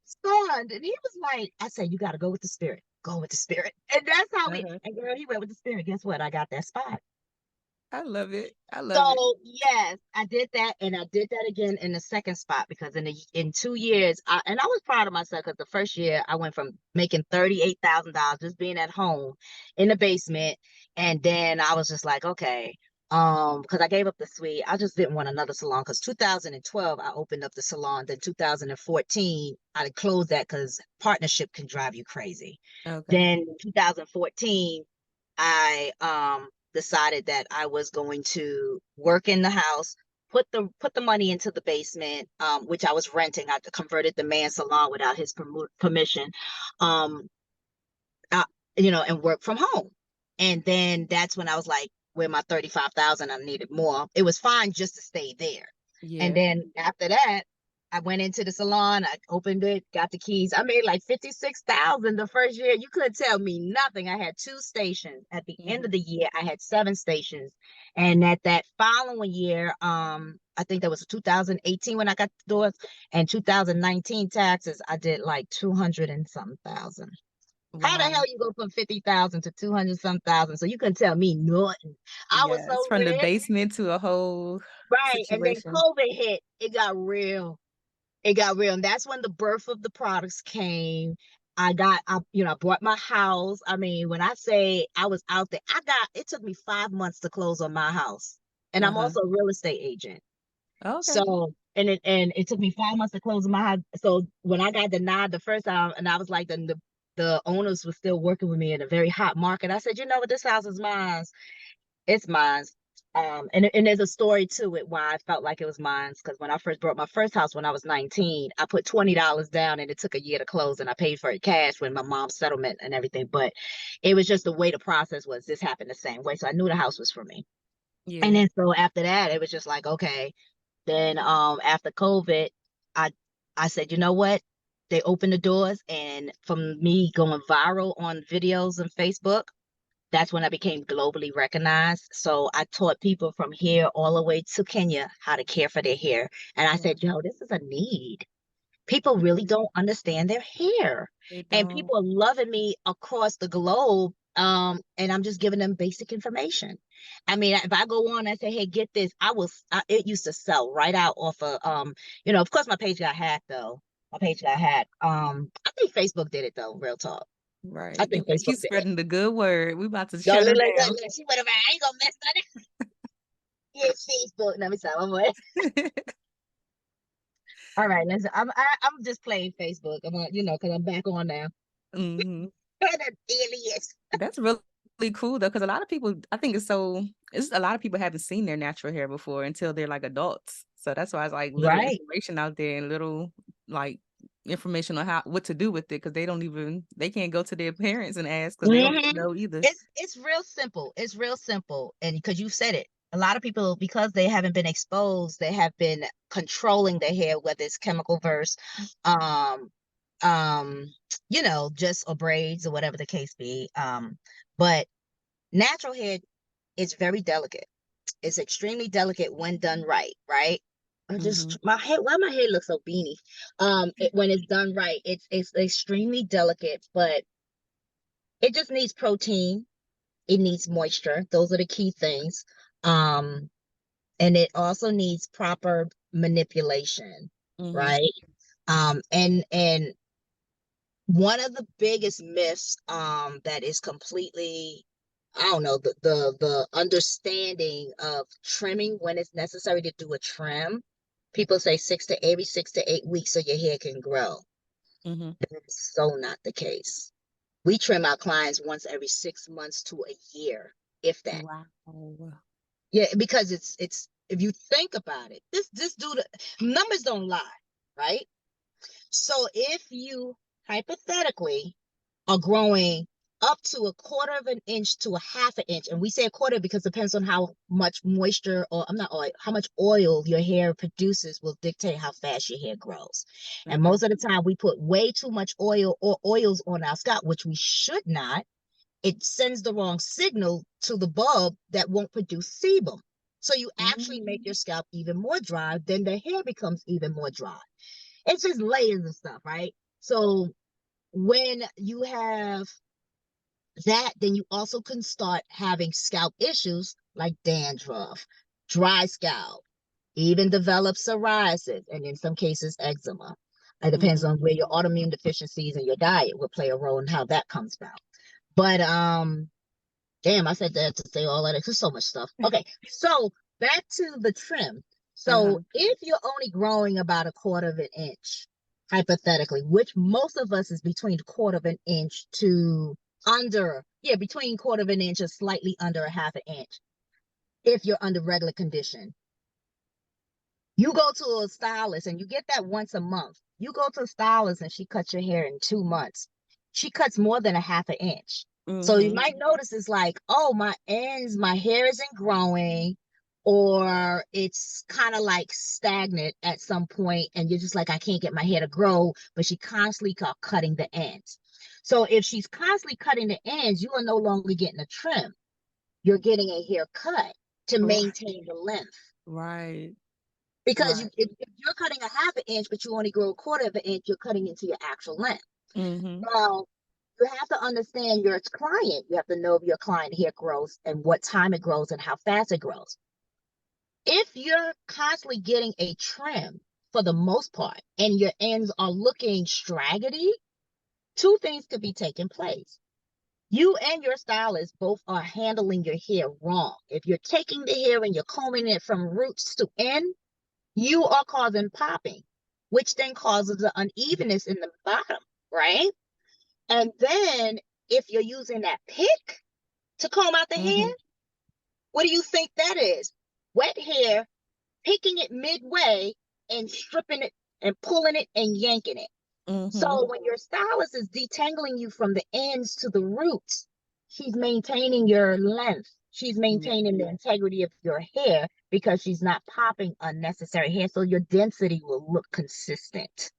Speaker 1: Stunned. And he was like, I said, "You got to go with the spirit. Go with the spirit." And that's how
Speaker 3: Uh-huh.
Speaker 1: and girl, he went with the spirit. Guess what? I got that spot.
Speaker 3: I love it. I love it.
Speaker 1: So yes, I did that, and I did that again in the second spot because in 2 years, and I was proud of myself because the first year I went from making $38,000 just being at home in the basement, and then I was just like, okay, because I gave up the suite, I just didn't want another salon. Because 2012 I opened up the salon, then 2014 I closed that because partnership can drive you crazy.
Speaker 3: Okay.
Speaker 1: Then 2014 I decided that I was going to work in the house, put the money into the basement, which I was renting. I converted the man's salon without his permission, um, uh, and work from home. And then that's when I was like, where my 35,000, I needed more. It was fine just to stay there. And
Speaker 3: Yeah.
Speaker 1: then after that, I went into the salon, I opened it, got the keys. I made like 56,000 the first year. You couldn't tell me nothing. I had two stations. At the end of
Speaker 3: Hmm.
Speaker 1: the year, I had seven stations. And at that following year, I think that was 2018 when I got the doors, and 2019 taxes, I did like 200 and something thousand. How the hell
Speaker 3: Wow.
Speaker 1: you go from 50,000 to 200 some thousand? So you couldn't tell me nothing. I was
Speaker 3: Yes.
Speaker 1: so
Speaker 3: From the
Speaker 1: ready.
Speaker 3: basement to a whole
Speaker 1: Right. And then
Speaker 3: situation.
Speaker 1: COVID hit. It got real. It got real. And that's when the birth of the products came. I bought my house. I mean, when I say I was out there, it took me 5 months to close on my house. and I'm also a real estate agent.
Speaker 3: Okay.
Speaker 1: So, and it took me 5 months to close my house. So when I got denied the first time, and I was like, the owners were still working with me in a very hot market. I said, you know what, this house is mine. It's mine. And there's a story to it why I felt like it was mine. Because when I first bought my first house when I was 19, I put $20 down, and it took a year to close, and I paid for it cash with my mom's settlement and everything. But it was just the way the process was. This happened the same way, so I knew the house was for me. And
Speaker 3: Yeah.
Speaker 1: then so after that, it was just like, okay. Then after COVID, I I said, you know what? They opened the doors, and from me going viral on videos and Facebook, that's when I became globally recognized. So I taught people from here all the way to Kenya how to care for their hair. And I
Speaker 3: Wow.
Speaker 1: said, yo, this is a need. People really don't understand their hair.
Speaker 3: They
Speaker 1: And
Speaker 3: don't.
Speaker 1: people are loving me across the globe. And I'm just giving them basic information. I mean, if I go on and say, hey, get this, it used to sell right out off of, of course my page got hacked though. My page got hacked. I think Facebook did it though, real talk. I
Speaker 3: Right.
Speaker 1: think
Speaker 3: She's
Speaker 1: Facebook did it.
Speaker 3: spreading the good word. We about to
Speaker 1: Yo,
Speaker 3: shut her
Speaker 1: look, she went around. I ain't gonna mess that up. Yeah, Facebook. Let me stop.
Speaker 3: down.
Speaker 1: All right, I'm just playing Facebook. Because I'm back on now.
Speaker 3: hmm
Speaker 1: That alias.
Speaker 3: That's really cool though, because a lot of people, I think it's a lot of people haven't seen their natural hair before until they're like adults. So that's why it's like little
Speaker 1: Right.
Speaker 3: information out there and little like information on what to do with it because they can't go to their parents and ask because they don't
Speaker 1: hmm
Speaker 3: know either.
Speaker 1: It's real simple. It's real simple. And because you said it, a lot of people, because they haven't been exposed, they have been controlling their hair, whether it's chemical verse, um, just or braids or whatever the case be. But natural hair is very delicate. It's extremely delicate when done right, right? I
Speaker 3: hmm
Speaker 1: just my hair, why my hair looks so beanie? When it's done right, it's extremely delicate, but it just needs protein. It needs moisture. Those are the key things. Um, and it also needs proper manipulation,
Speaker 3: hmm
Speaker 1: right? And one of the biggest myths that is completely, I don't know, the understanding of trimming when it's necessary to do a trim. People say every 6 to 8 weeks so your hair can grow.
Speaker 3: hmm
Speaker 1: It's so not the case. We trim our clients once every 6 months to a year, if that.
Speaker 3: Wow.
Speaker 1: Yeah, because it's if you think about it, this do the numbers don't lie, right? So if you hypothetically are growing up to a quarter of an inch to a half an inch, and we say a quarter because it depends on how much moisture, or I'm not oil, how much oil your hair produces will dictate how fast your hair grows. And
Speaker 3: Okay.
Speaker 1: most of the time we put way too much oil or oils on our scalp, which we should not. It sends the wrong signal to the bulb that won't produce sebum. So you actually make your
Speaker 3: mm
Speaker 1: scalp even more dry, then the hair becomes even more dry. It's just layers of stuff, right? So when you have that, then you also can start having scalp issues like dandruff, dry scalp, even develop psoriasis, and in some cases, eczema. It depends on where your autoimmune deficiencies and your diet will play a role in how that comes about. But damn, I said that to say all that. There's so much stuff. Okay, so back to the trim. So
Speaker 3: Uh-huh.
Speaker 1: if you're only growing about a quarter of an inch, hypothetically, which most of us is between a quarter of an inch to between quarter of an inch or slightly under a half an inch, if you're under regular condition. You go to a stylist and you get that once a month. You go to a stylist and she cuts your hair in 2 months. She cuts more than a half an inch. So you
Speaker 3: hmm
Speaker 1: might notice it's like, oh, my hair isn't growing, or it's kind of like stagnant at some point, and you're just like, I can't get my hair to grow, but she constantly cutting the ends. So if she's constantly cutting the ends, you are no longer getting a trim. You're getting a haircut to
Speaker 3: Right.
Speaker 1: maintain the length.
Speaker 3: Right.
Speaker 1: Because
Speaker 3: Right.
Speaker 1: if you're cutting a half an inch, but you only grow a quarter of an inch, you're cutting into your actual length.
Speaker 3: hmm
Speaker 1: Now, you have to understand your client. You have to know if your client hair grows and what time it grows and how fast it grows. If you're constantly getting a trim for the most part and your ends are looking straggly, two things could be taking place. you and your stylist both are handling your hair wrong. If you're taking the hair and you're combing it from roots to end, you are causing popping, which then causes the unevenness in the bottom, right? And then if you're using that pick to comb out the hair, what do you think that is? Wet hair, picking it midway and stripping it and pulling it and yanking it. So when your stylist is detangling you from the ends to the roots, she's maintaining your length. She's maintaining the integrity of your hair because she's not popping unnecessary hair. So your density will look consistent.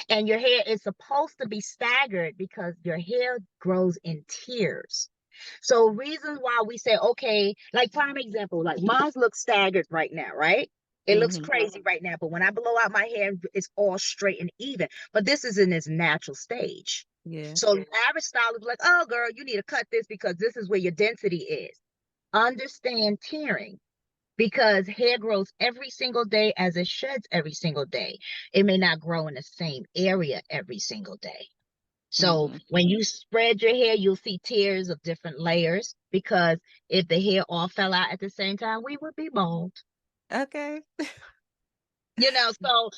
Speaker 1: And your hair is supposed to be staggered because your hair grows in tiers. So reasons why we say, okay, like prime example, like mine looks staggered right now, right? It looks crazy right now, but when I blow out my hair, it's all straight and even. But this is in its natural stage.
Speaker 3: Yeah.
Speaker 1: So the average stylist is like, oh, girl, you need to cut this because this is where your density is. Understand tiering because hair grows every single day as it sheds every single day. It may not grow in the same area every single day. So when you spread your hair, you'll see tiers of different layers because if the hair all fell out at the same time, we would be bald.
Speaker 3: Okay.
Speaker 1: You know,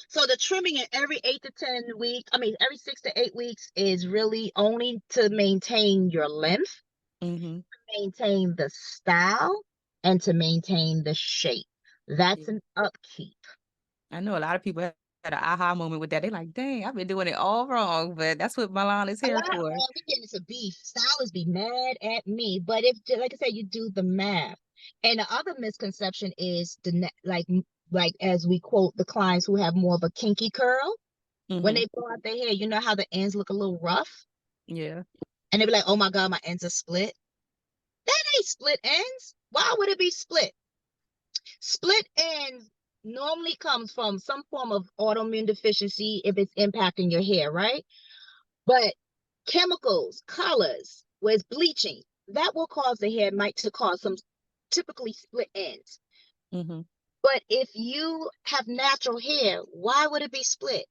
Speaker 1: so the trimming in every 8 to 10 weeks, I mean, every 6 to 8 weeks is really only to maintain your length, maintain the style, and to maintain the shape. That's an upkeep.
Speaker 3: I know a lot of people had an aha moment with that. They're like, dang, I've been doing it all wrong, but that's what Milan is
Speaker 1: A
Speaker 3: here
Speaker 1: lot of
Speaker 3: for.
Speaker 1: we get into beef. Stylists be mad at me, but if, like I said, you do the math. And the other misconception is like as we quote the clients who have more of a kinky curl, when they pull out their hair, you know how the ends look a little rough,
Speaker 3: Yeah.
Speaker 1: and they be like, "Oh my God, my ends are split." That ain't split ends. Why would it be split? Split ends normally comes from some form of autoimmune deficiency if it's impacting your hair, right? But chemicals, colors, with bleaching, that will cause the hair might to cause some typically split ends. But if you have natural hair, why would it be split?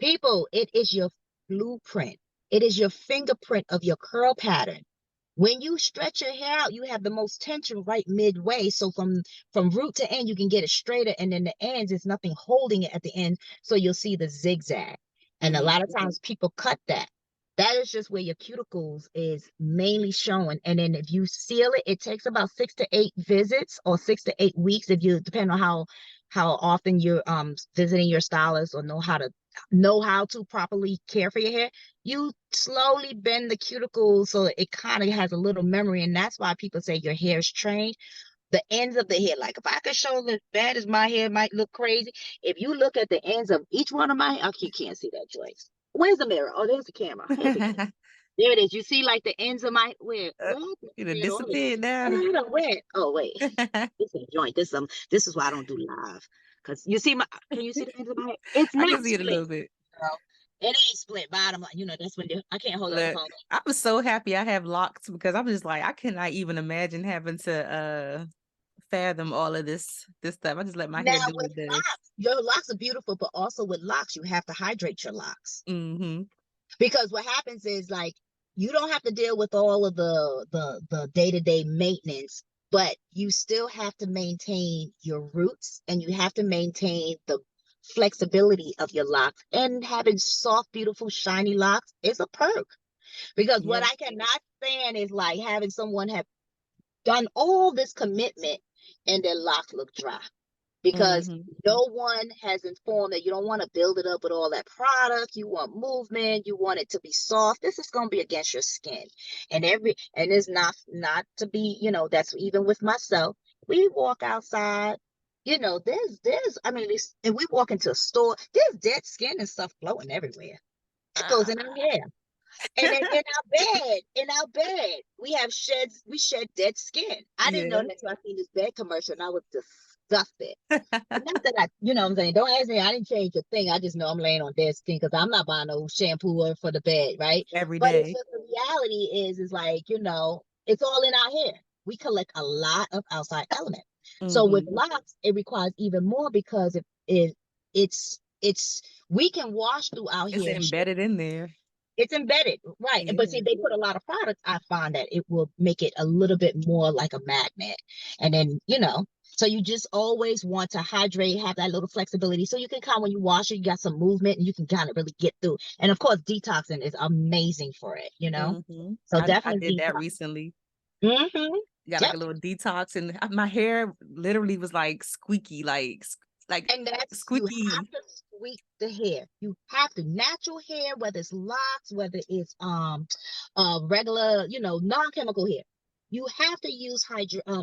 Speaker 1: People, it is your blueprint. It is your fingerprint of your curl pattern. When you stretch your hair out, you have the most tension right midway. So from root to end, you can get it straighter, and then the ends, there's nothing holding it at the end. So you'll see the zigzag. And a lot of times people cut that. That is just where your cuticles is mainly showing. And then if you seal it, it takes about 6 to 8 visits or 6 to 8 weeks if you depend on how often you're visiting your stylist or know how to properly care for your hair. You slowly bend the cuticles so it kind of has a little memory, and that's why people say your hair is trained. The ends of the hair, like if I could show as bad as my hair might look crazy, if you look at the ends of each one of my, oh, you can't see that, Joyce. Where's the mirror? Oh, there's the camera. There's the camera. There it is. You see, like the ends of my where?
Speaker 3: It disappeared now.
Speaker 1: Where? Oh, wait. This is a joint. This is why I don't do live. Because you see can you see the ends of my hair? It's
Speaker 3: I
Speaker 1: not
Speaker 3: can see it a
Speaker 1: split.
Speaker 3: little bit.
Speaker 1: It ain't split bottom. That's when I can't hold on the
Speaker 3: Look,
Speaker 1: phone.
Speaker 3: I was so happy I have locks because I'm just like, I cannot even imagine having to fathom all of this stuff. I just let my hair
Speaker 1: Now
Speaker 3: do what
Speaker 1: with
Speaker 3: it does.
Speaker 1: locks, your locks are beautiful, but also with locks, you have to hydrate your locks.
Speaker 3: Mm-hmm.
Speaker 1: Because what happens is like you don't have to deal with all of the day-to-day maintenance, but you still have to maintain your roots and you have to maintain the flexibility of your locks. And having soft, beautiful, shiny locks is a perk. Because what I cannot stand is like having someone have done all this commitment and their locks look dry. Because no one has informed that you don't want to build it up with all that product. You want movement. You want it to be soft. This is going to be against your skin, and it's not to be. That's even with myself. We walk outside. I mean, and we walk into a store. There's dead skin and stuff floating everywhere. That goes in our hair. And then in our bed, we have sheds. We shed dead skin. I didn't know that until I seen this bed commercial, and I was disgusted. Not that what I'm saying. Don't ask me. I didn't change a thing. I just know I'm laying on dead skin because I'm not buying no shampoo for the bed, right?
Speaker 3: Every
Speaker 1: But
Speaker 3: day.
Speaker 1: the reality is like it's all in our hair. We collect a lot of outside elements. So with locks, it requires even more because it's we can wash through our
Speaker 3: It's
Speaker 1: hair.
Speaker 3: embedded in there.
Speaker 1: It's embedded, right? But see,
Speaker 3: Yeah.
Speaker 1: if they put a lot of products, I find that it will make it a little bit more like a magnet. And then, so you just always want to hydrate, have that little flexibility. So you can kind of, when you wash it, you got some movement and you can kind of really get through. And of course, detoxing is amazing for it. So
Speaker 3: I
Speaker 1: definitely
Speaker 3: did that
Speaker 1: detox.
Speaker 3: recently.
Speaker 1: Mm-hmm.
Speaker 3: Got like
Speaker 1: Yep.
Speaker 3: a little detox, and my hair literally was like squeaky, like
Speaker 1: And you have
Speaker 3: squeaky.
Speaker 1: to sweep the hair. You have to natural hair, whether it's locks, whether it's regular, non-chemical hair. You have to use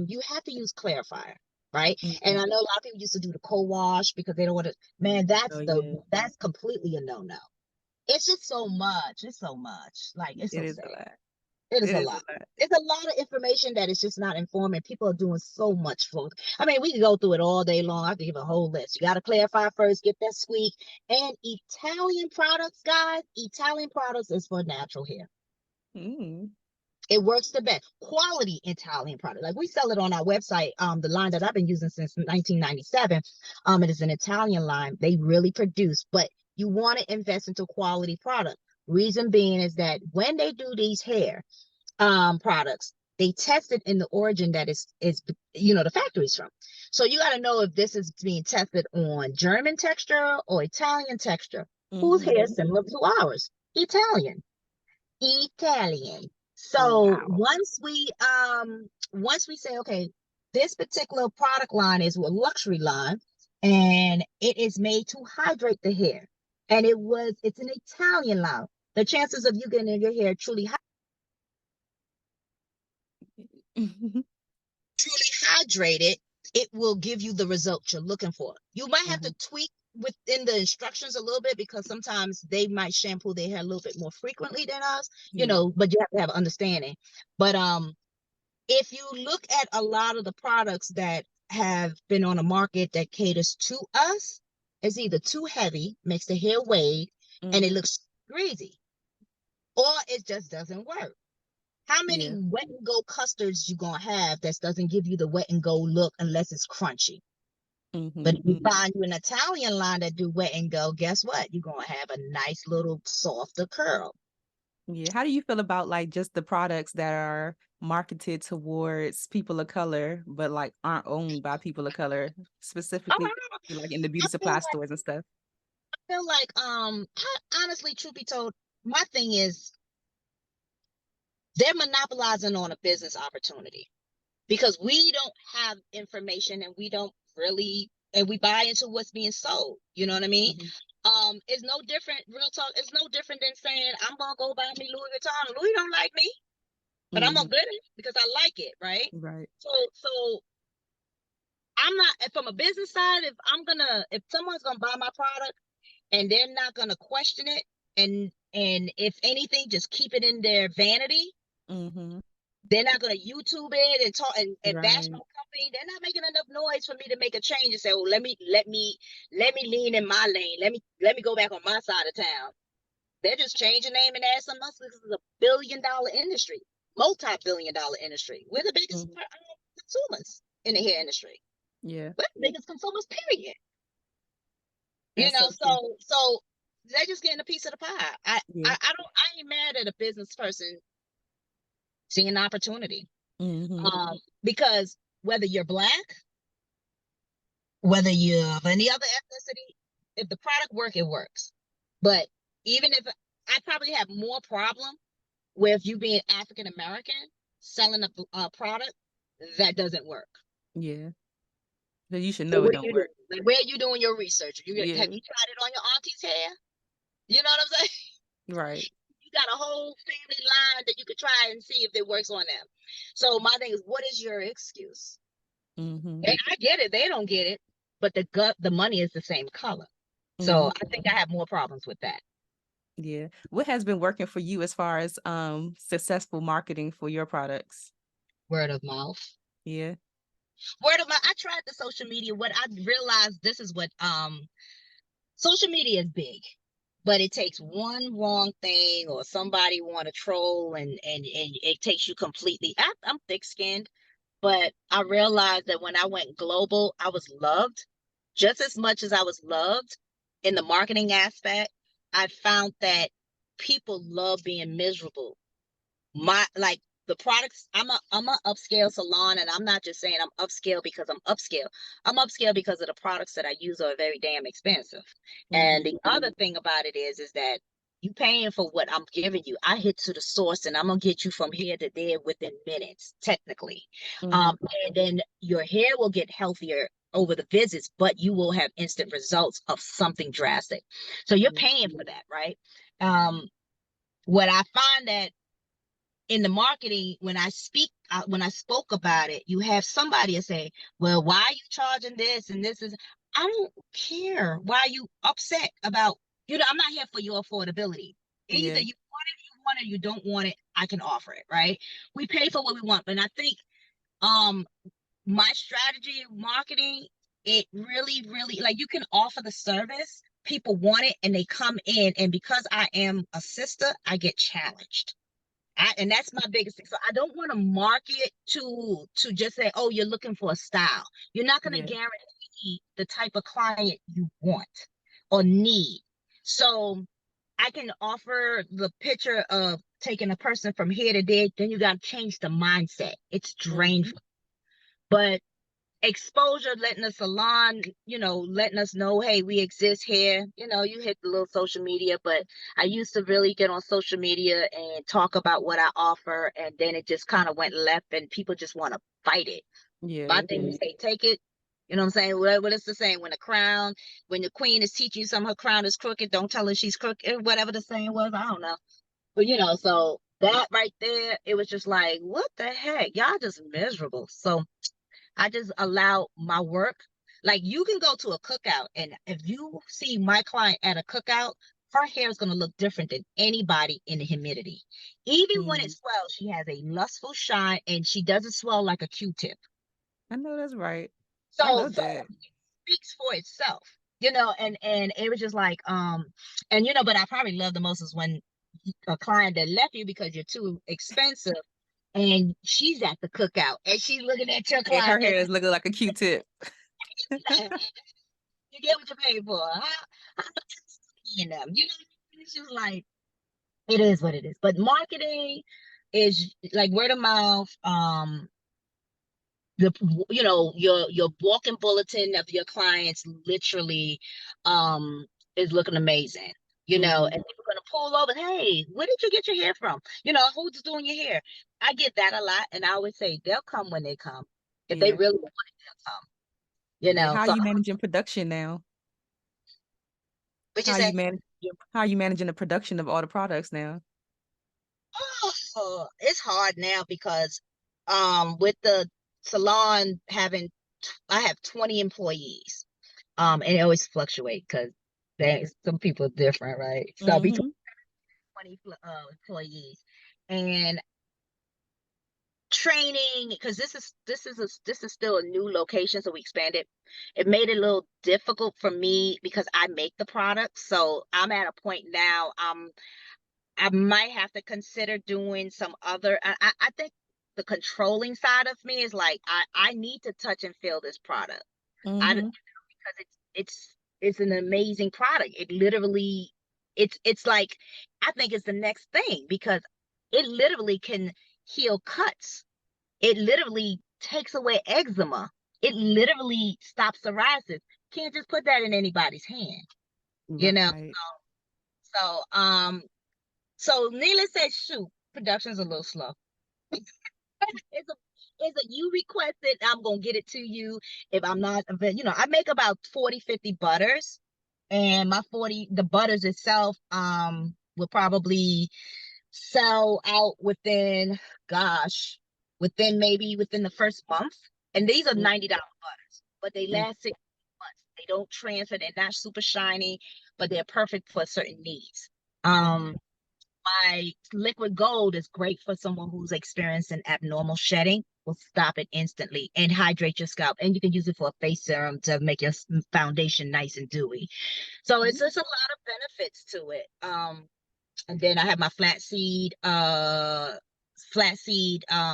Speaker 1: you have to use clarifier, right? And I
Speaker 3: Mhm.
Speaker 1: know a lot of people used to do the co-wash because they don't want to, man,
Speaker 3: Oh yeah,
Speaker 1: that's completely a no-no. It's just so much. It's so much. Like it's
Speaker 3: it
Speaker 1: so
Speaker 3: is
Speaker 1: sad.
Speaker 3: a lot.
Speaker 1: It is
Speaker 3: It
Speaker 1: a
Speaker 3: is
Speaker 1: lot.
Speaker 3: a lot.
Speaker 1: It's a lot of information that is just not informing. People are doing so much for. I mean, we can go through it all day long. I can give a whole list. You got to clarify first, get that squeak. And Italian products, guys, Italian products is for natural hair.
Speaker 3: Mm.
Speaker 1: It works the best. Quality Italian product. Like we sell it on our website. The line that I've been using since 1997. It is an Italian line. They really produce, but you want to invest into quality product. Reason being is that when they do these hair products, they test it in the origin that is the factory's from. So you got to know if this is being tested on German texture or Italian texture. Whose hair is
Speaker 3: Mm-hmm.
Speaker 1: similar to ours? Italian. Italian. So
Speaker 3: Wow.
Speaker 1: once we say, okay, this particular product line is a luxury line and it is made to hydrate the hair, and it's an Italian line, the chances of you getting your hair truly hydrated, it will give you the results you're looking for. You might have
Speaker 3: Mm-hmm.
Speaker 1: to tweak within the instructions a little bit because sometimes they might shampoo their hair a little bit more frequently than us,
Speaker 3: Yeah.
Speaker 1: but you have to have understanding. But if you look at a lot of the products that have been on the market that caters to us, it's either too heavy, makes the hair wave, and it
Speaker 3: Mm-hmm.
Speaker 1: looks greasy, or it just doesn't work. How many
Speaker 3: Yeah.
Speaker 1: wet and go custards you gonna have that doesn't give you the wet and go look unless it's crunchy? But
Speaker 3: Mm-hmm.
Speaker 1: if you find you an Italian line that do wet and go, guess what? You're gonna have a nice little softer curl.
Speaker 3: Yeah. How do you feel about like just the products that are marketed towards people of color, but like aren't owned by people of color, specifically
Speaker 1: I
Speaker 3: like in the beauty
Speaker 1: feel
Speaker 3: supply
Speaker 1: like
Speaker 3: stores and stuff?
Speaker 1: honestly, truth be told, my thing is they're monopolizing on a business opportunity because we don't have information and we don't really and we buy into what's being sold. You know what I mean?
Speaker 3: Mm-hmm.
Speaker 1: It's no different. Real talk. It's no different than saying I'm gonna go buy me Louis Vuitton. Louis don't like me, but I'm
Speaker 3: Mm-hmm.
Speaker 1: gonna get it because I like it, right?
Speaker 3: Right.
Speaker 1: So I'm not from a business side. If someone's gonna buy my product and they're not gonna question it, and if anything, just keep it in their vanity.
Speaker 3: Mm-hmm.
Speaker 1: They're not gonna YouTube it and talk and bash my
Speaker 3: Right.
Speaker 1: company. They're not making enough noise for me to make a change and say, "Oh, let me lean in my lane. Let me go back on my side of town." They're just changing name and add something else. This is a billion-dollar industry, multi-billion-dollar industry. We're the biggest
Speaker 3: Mm-hmm.
Speaker 1: consumers in the hair industry.
Speaker 3: Yeah.
Speaker 1: We're the biggest consumers, period.
Speaker 3: That's so true.
Speaker 1: So they're just getting a piece of the pie.
Speaker 3: Yeah.
Speaker 1: I ain't mad at a business person seeing an opportunity.
Speaker 3: Mm-hmm.
Speaker 1: Because whether you're black, whether you're of any other ethnicity, if the product work, it works. But even if I probably have more problem with you being African American selling a product that doesn't work.
Speaker 3: Yeah. So you should
Speaker 1: So
Speaker 3: know it
Speaker 1: what are
Speaker 3: don't
Speaker 1: you doing?
Speaker 3: work.
Speaker 1: Like, where are you doing your research?
Speaker 3: Yeah.
Speaker 1: Have you tried it on your auntie's hair? You know what I'm saying?
Speaker 3: Right.
Speaker 1: You got a whole family line that you could try and see if it works on them. So my thing is, what is your excuse?
Speaker 3: Mm-hmm.
Speaker 1: And I get it. They don't get it, but the money is the same color. So
Speaker 3: Mm-hmm.
Speaker 1: I think I have more problems with that.
Speaker 3: Yeah. What has been working for you as far as successful marketing for your products?
Speaker 1: Word of mouth.
Speaker 3: Yeah.
Speaker 1: Word of mouth. I tried the social media. What I realized, this is what social media is big, but it takes one wrong thing or somebody want to troll and it takes you completely. I'm thick skinned, but I realized that when I went global, I was loved just as much as I was loved in the marketing aspect. I found that people love being miserable. The products, I'm a upscale salon, and I'm not just saying I'm upscale because I'm upscale. I'm upscale because of the products that I use are very damn expensive. And the other thing about it is that you paying for what I'm giving you. I hit to the source, and I'm gonna get you from here to there within minutes, technically. And then your hair will get healthier over the visits, but you will have instant results of something drastic. So you're paying for that, right? What I find that in the marketing, when I spoke about it, you have somebody say, well, why are you charging this? And this is, I don't care why you upset about, I'm not here for your affordability. Either you want it, you don't want it, I can offer it, right? We pay for what we want. But I think my strategy of marketing, it really, really, like, you can offer the service, people want it, and they come in, and because I am a sister, I get challenged. And that's my biggest thing. So I don't want to market to just say, oh, you're looking for a style. You're not going to guarantee the type of client you want or need. So I can offer the picture of taking a person from here to there. Then you got to change the mindset. It's drained. But exposure, letting the salon, letting us know, hey, we exist here. You hit the little social media, but I used to really get on social media and talk about what I offer, and then it just kind of went left, and people just want to fight it. My thing is, say, take it. You know what I'm saying? What is the saying? When the queen is teaching you something, her crown is crooked, don't tell her she's crooked. Whatever the saying was, I don't know. But so that right there, it was just like, what the heck? Y'all just miserable. So I just allow my work. Like, you can go to a cookout, and if you see my client at a cookout, her hair is going to look different than anybody in the humidity. Even when it swells, she has a lustful shine, and she doesn't swell like a Q-tip.
Speaker 3: I know that's right. I
Speaker 1: So
Speaker 3: know that.
Speaker 1: it speaks for itself, and it was just like, but I probably love the most is when a client that left you because you're too expensive, and she's at the cookout and she's looking at your
Speaker 3: And her
Speaker 1: client.
Speaker 3: hair is looking like a Q-tip.
Speaker 1: You get what you pay for. How them? It's just like, it is what it is. But marketing is like word of mouth. Your walking bulletin of your clients literally is looking amazing. And people gonna pull over. Hey, where did you get your hair from? Who's doing your hair? I get that a lot, and I always say they'll come when they come. If they really want it, they'll come.
Speaker 3: How are
Speaker 1: So
Speaker 3: you managing production now?
Speaker 1: what you
Speaker 3: How are
Speaker 1: say?
Speaker 3: you managing? How are you managing the production of all the products now?
Speaker 1: Oh, it's hard now because with the salon having I have 20 employees. And it always fluctuate because some people are different, right? So between 20 employees and training, because this is still a new location, so we expanded. It made it a little difficult for me because I make the product. So I'm at a point now, I might have to consider doing some other. I think the controlling side of me is like, I need to touch and feel this product. Because it's an amazing product. It literally, it's like, I think it's the next thing because it literally can heal cuts. It literally takes away eczema. It literally stops psoriasis. Can't just put that in anybody's hand, you know.
Speaker 3: Right.
Speaker 1: So needless to say, shoot, production's a little slow. It's a you request it, I'm gonna get it to you. If I'm not, I make about 40, 50 butters, and the butters itself will probably sell out within the first month. And these are $90 butters, but they last 6 months. They don't transfer, they're not super shiny, but they're perfect for certain needs. My liquid gold is great for someone who's experiencing abnormal shedding. Will stop it instantly and hydrate your scalp. And you can use it for a face serum to make your foundation nice and dewy. So it's just a lot of benefits to it. And then I have my flaxseed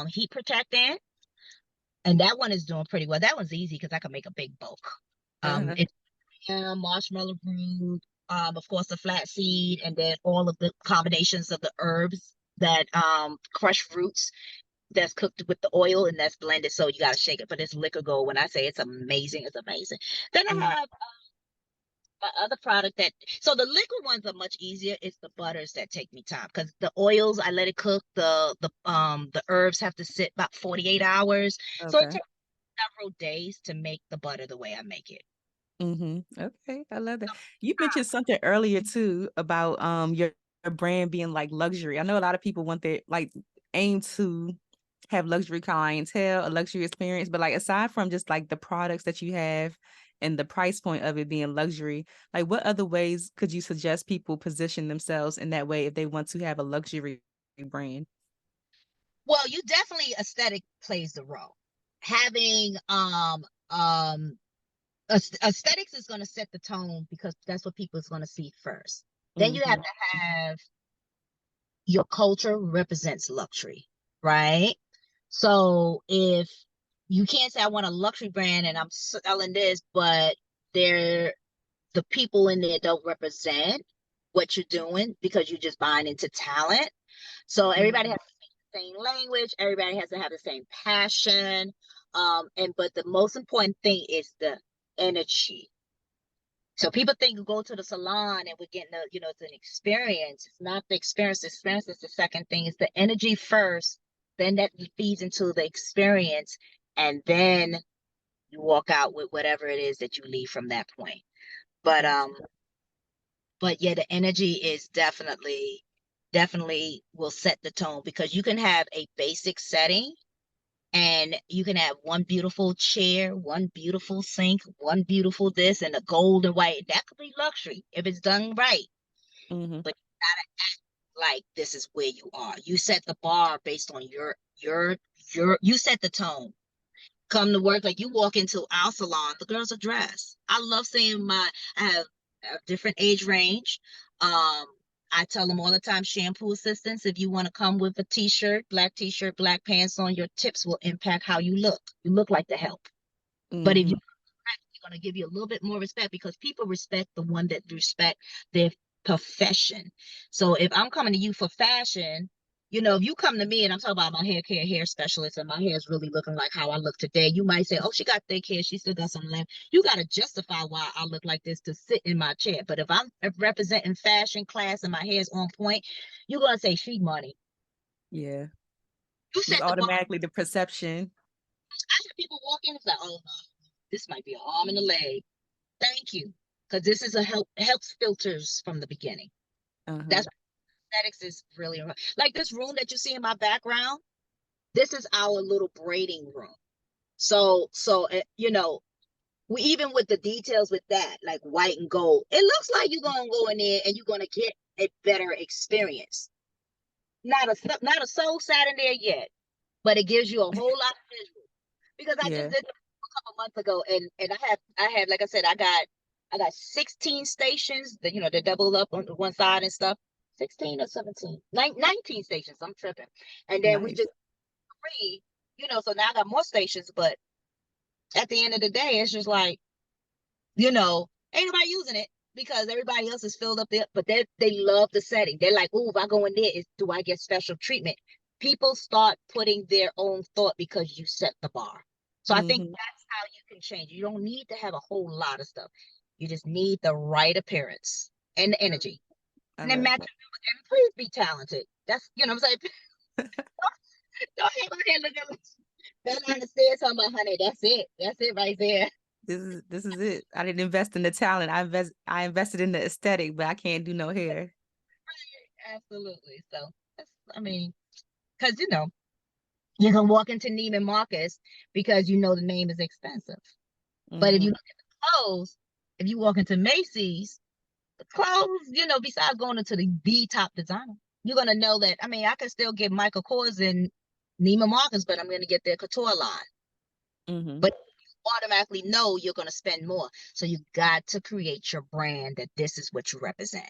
Speaker 1: heat protectant, and that one is doing pretty well. That one's easy because I can make a big bulk. It's marshmallow root, of course, the flaxseed, and then all of the combinations of the herbs that crushed roots that's cooked with the oil and that's blended. So you got to shake it for this liquor gold. When I say it's amazing, it's amazing. Then I
Speaker 3: Mhm.
Speaker 1: have my other product that, so the liquid ones are much easier. It's the butters that take me time because the oils I let it cook. The herbs have to sit about 48 hours. So it
Speaker 3: Okay.
Speaker 1: takes several days to make the butter the way I make it.
Speaker 3: Okay, I love that. You mentioned something earlier too about your brand being like luxury. I know a lot of people want their like aim to have luxury clientele, a luxury experience, but like aside from just like the products that you have and the price point of it being luxury, like what other ways could you suggest people position themselves in that way if they want to have a luxury brand?
Speaker 1: Well, you definitely aesthetic plays the role. Having um aesthetics is going to set the tone because that's what people is going to see first. Then you have
Speaker 3: Mm-hmm.
Speaker 1: to have your culture represents luxury, right? So if you can't say I want a luxury brand and I'm selling this, but they're the people in there don't represent what you're doing because you're just buying into talent. So everybody
Speaker 3: Mm-hmm.
Speaker 1: has to speak the same language. Everybody has to have the same passion. And but the most important thing is the energy. So people think you go to the salon and we're getting a, it's an experience. It's not the experience. The experience is the second thing. It's the energy first. Then that feeds into the experience. And then you walk out with whatever it is that you leave from that point. But
Speaker 3: Gotcha.
Speaker 1: but yeah, the energy is definitely will set the tone because you can have a basic setting and you can have one beautiful chair, one beautiful sink, one beautiful this, and a gold and white. That could be luxury if it's done right.
Speaker 3: Mm-hmm.
Speaker 1: But you gotta act like this is where you are. You set the bar based on your you set the tone. Come to work, like you walk into our salon, the girls are dressed. I love seeing I have a different age range. Um, I tell them all the time, shampoo assistants, if you want to come with a t-shirt, black pants on, your tips will impact how you look. You look like the help. But if
Speaker 3: Mm-hmm.
Speaker 1: you are going to give you a little bit more respect because people respect the one that respect their profession. So if I'm coming to you for fashion, if you come to me and I'm talking about my hair care hair specialist and my hair is really looking like how I look today, you might say, oh, she got thick hair. She still got some length. You got to justify why I look like this to sit in my chair. But if I'm representing fashion class and my hair is on point, you're going to say she money.
Speaker 3: Yeah.
Speaker 1: You
Speaker 3: Just
Speaker 1: set the bar.
Speaker 3: automatically the perception.
Speaker 1: I have people walk in and say, oh, no, this might be an arm and a leg. Thank you. Because this is a helps filters from the beginning.
Speaker 3: Uh-huh.
Speaker 1: That's aesthetics is really like this room that you see in my background. This is our little braiding room. So we even with the details with that, like white and gold, it looks like you're gonna go in there and you're gonna get a better experience. Not a soul sat in there yet, but it gives you a whole lot of visual. Because I just
Speaker 3: Yeah.
Speaker 1: did it a couple months ago, and I had like I said, I got 16 stations that they double up on the one side and stuff. 16 or 17, 19 stations. I'm tripping. And then we
Speaker 3: Nice.
Speaker 1: just so now I got more stations, but at the end of the day, it's just like, ain't nobody using it because everybody else is filled up there, but they love the setting. They're like, oh, if I go in there, do I get special treatment? People start putting their own thought because you set the bar. So I think
Speaker 3: Mm-hmm.
Speaker 1: that's how you can change. You don't need to have a whole lot of stuff. You just need the right appearance and the energy.
Speaker 3: I
Speaker 1: And then
Speaker 3: love
Speaker 1: match
Speaker 3: that.
Speaker 1: it with, and please be talented. That's what I'm saying. Don't have my head looking like that understand something about honey. That's it. That's it right there.
Speaker 3: This is it. I didn't invest in the talent. I invested in the aesthetic, but I can't do no hair.
Speaker 1: Absolutely. So I mean, because you can walk into Neiman Marcus because the name is expensive. But if
Speaker 3: Mm-hmm.
Speaker 1: you look at the clothes, if you walk into Macy's, the clothes, besides going into the top designer, you're gonna know that. I mean, I can still get Michael Kors and Neiman Marcus, but I'm gonna get their couture line.
Speaker 3: Mm-hmm.
Speaker 1: But you automatically know you're gonna spend more. So you got to create your brand that this is what you represent.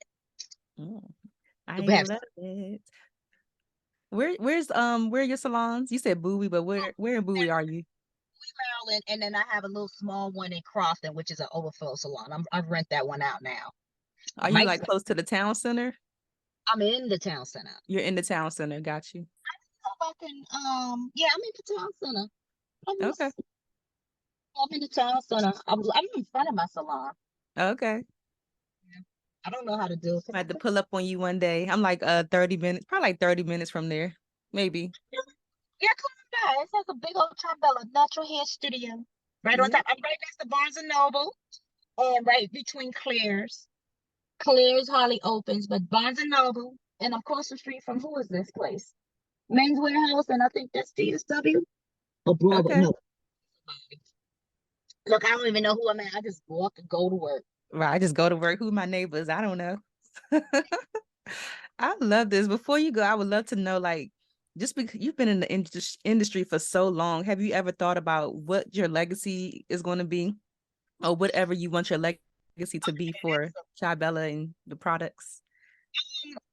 Speaker 3: Mm.
Speaker 1: You
Speaker 3: I
Speaker 1: have
Speaker 3: love it. Where are your salons? You said Bowie, but where in Bowie are you?
Speaker 1: Maryland, and then I have a little small one in Crofton, which is an overflow salon. I rent that one out now.
Speaker 2: Are you
Speaker 1: Right,
Speaker 2: like close to the town center?
Speaker 1: I'm in the town center.
Speaker 2: You're in the town center. Got you.
Speaker 1: So I can, yeah, I'm in the town center.
Speaker 2: Okay.
Speaker 1: I'm in the town center. I'm in front of my salon.
Speaker 2: Okay.
Speaker 1: I don't know how to do it.
Speaker 2: I had to pull up on you one day. I'm like 30 minutes, probably like 30 minutes from there. Maybe.
Speaker 1: Yeah, come on. It says a big old Bella natural hair studio. Right on
Speaker 2: Yeah.
Speaker 1: top. I'm right next to Barnes and Noble and right between Claire's. Claire's hardly opens, but Barnes and Noble. And across the street from who is this place? Men's Warehouse, and I think that's DSW. Oh, Broadway.
Speaker 2: Okay.
Speaker 1: No. Look, I don't even know who I'm at. I just walk and go to work.
Speaker 2: Right. I just go to work. Who my neighbors? I don't know. I love this. Before you go, I would love to know, like, just because you've been in the industry for so long, have you ever thought about what your legacy is going to be, or whatever you want your legacy to be for Shy Bella and the products?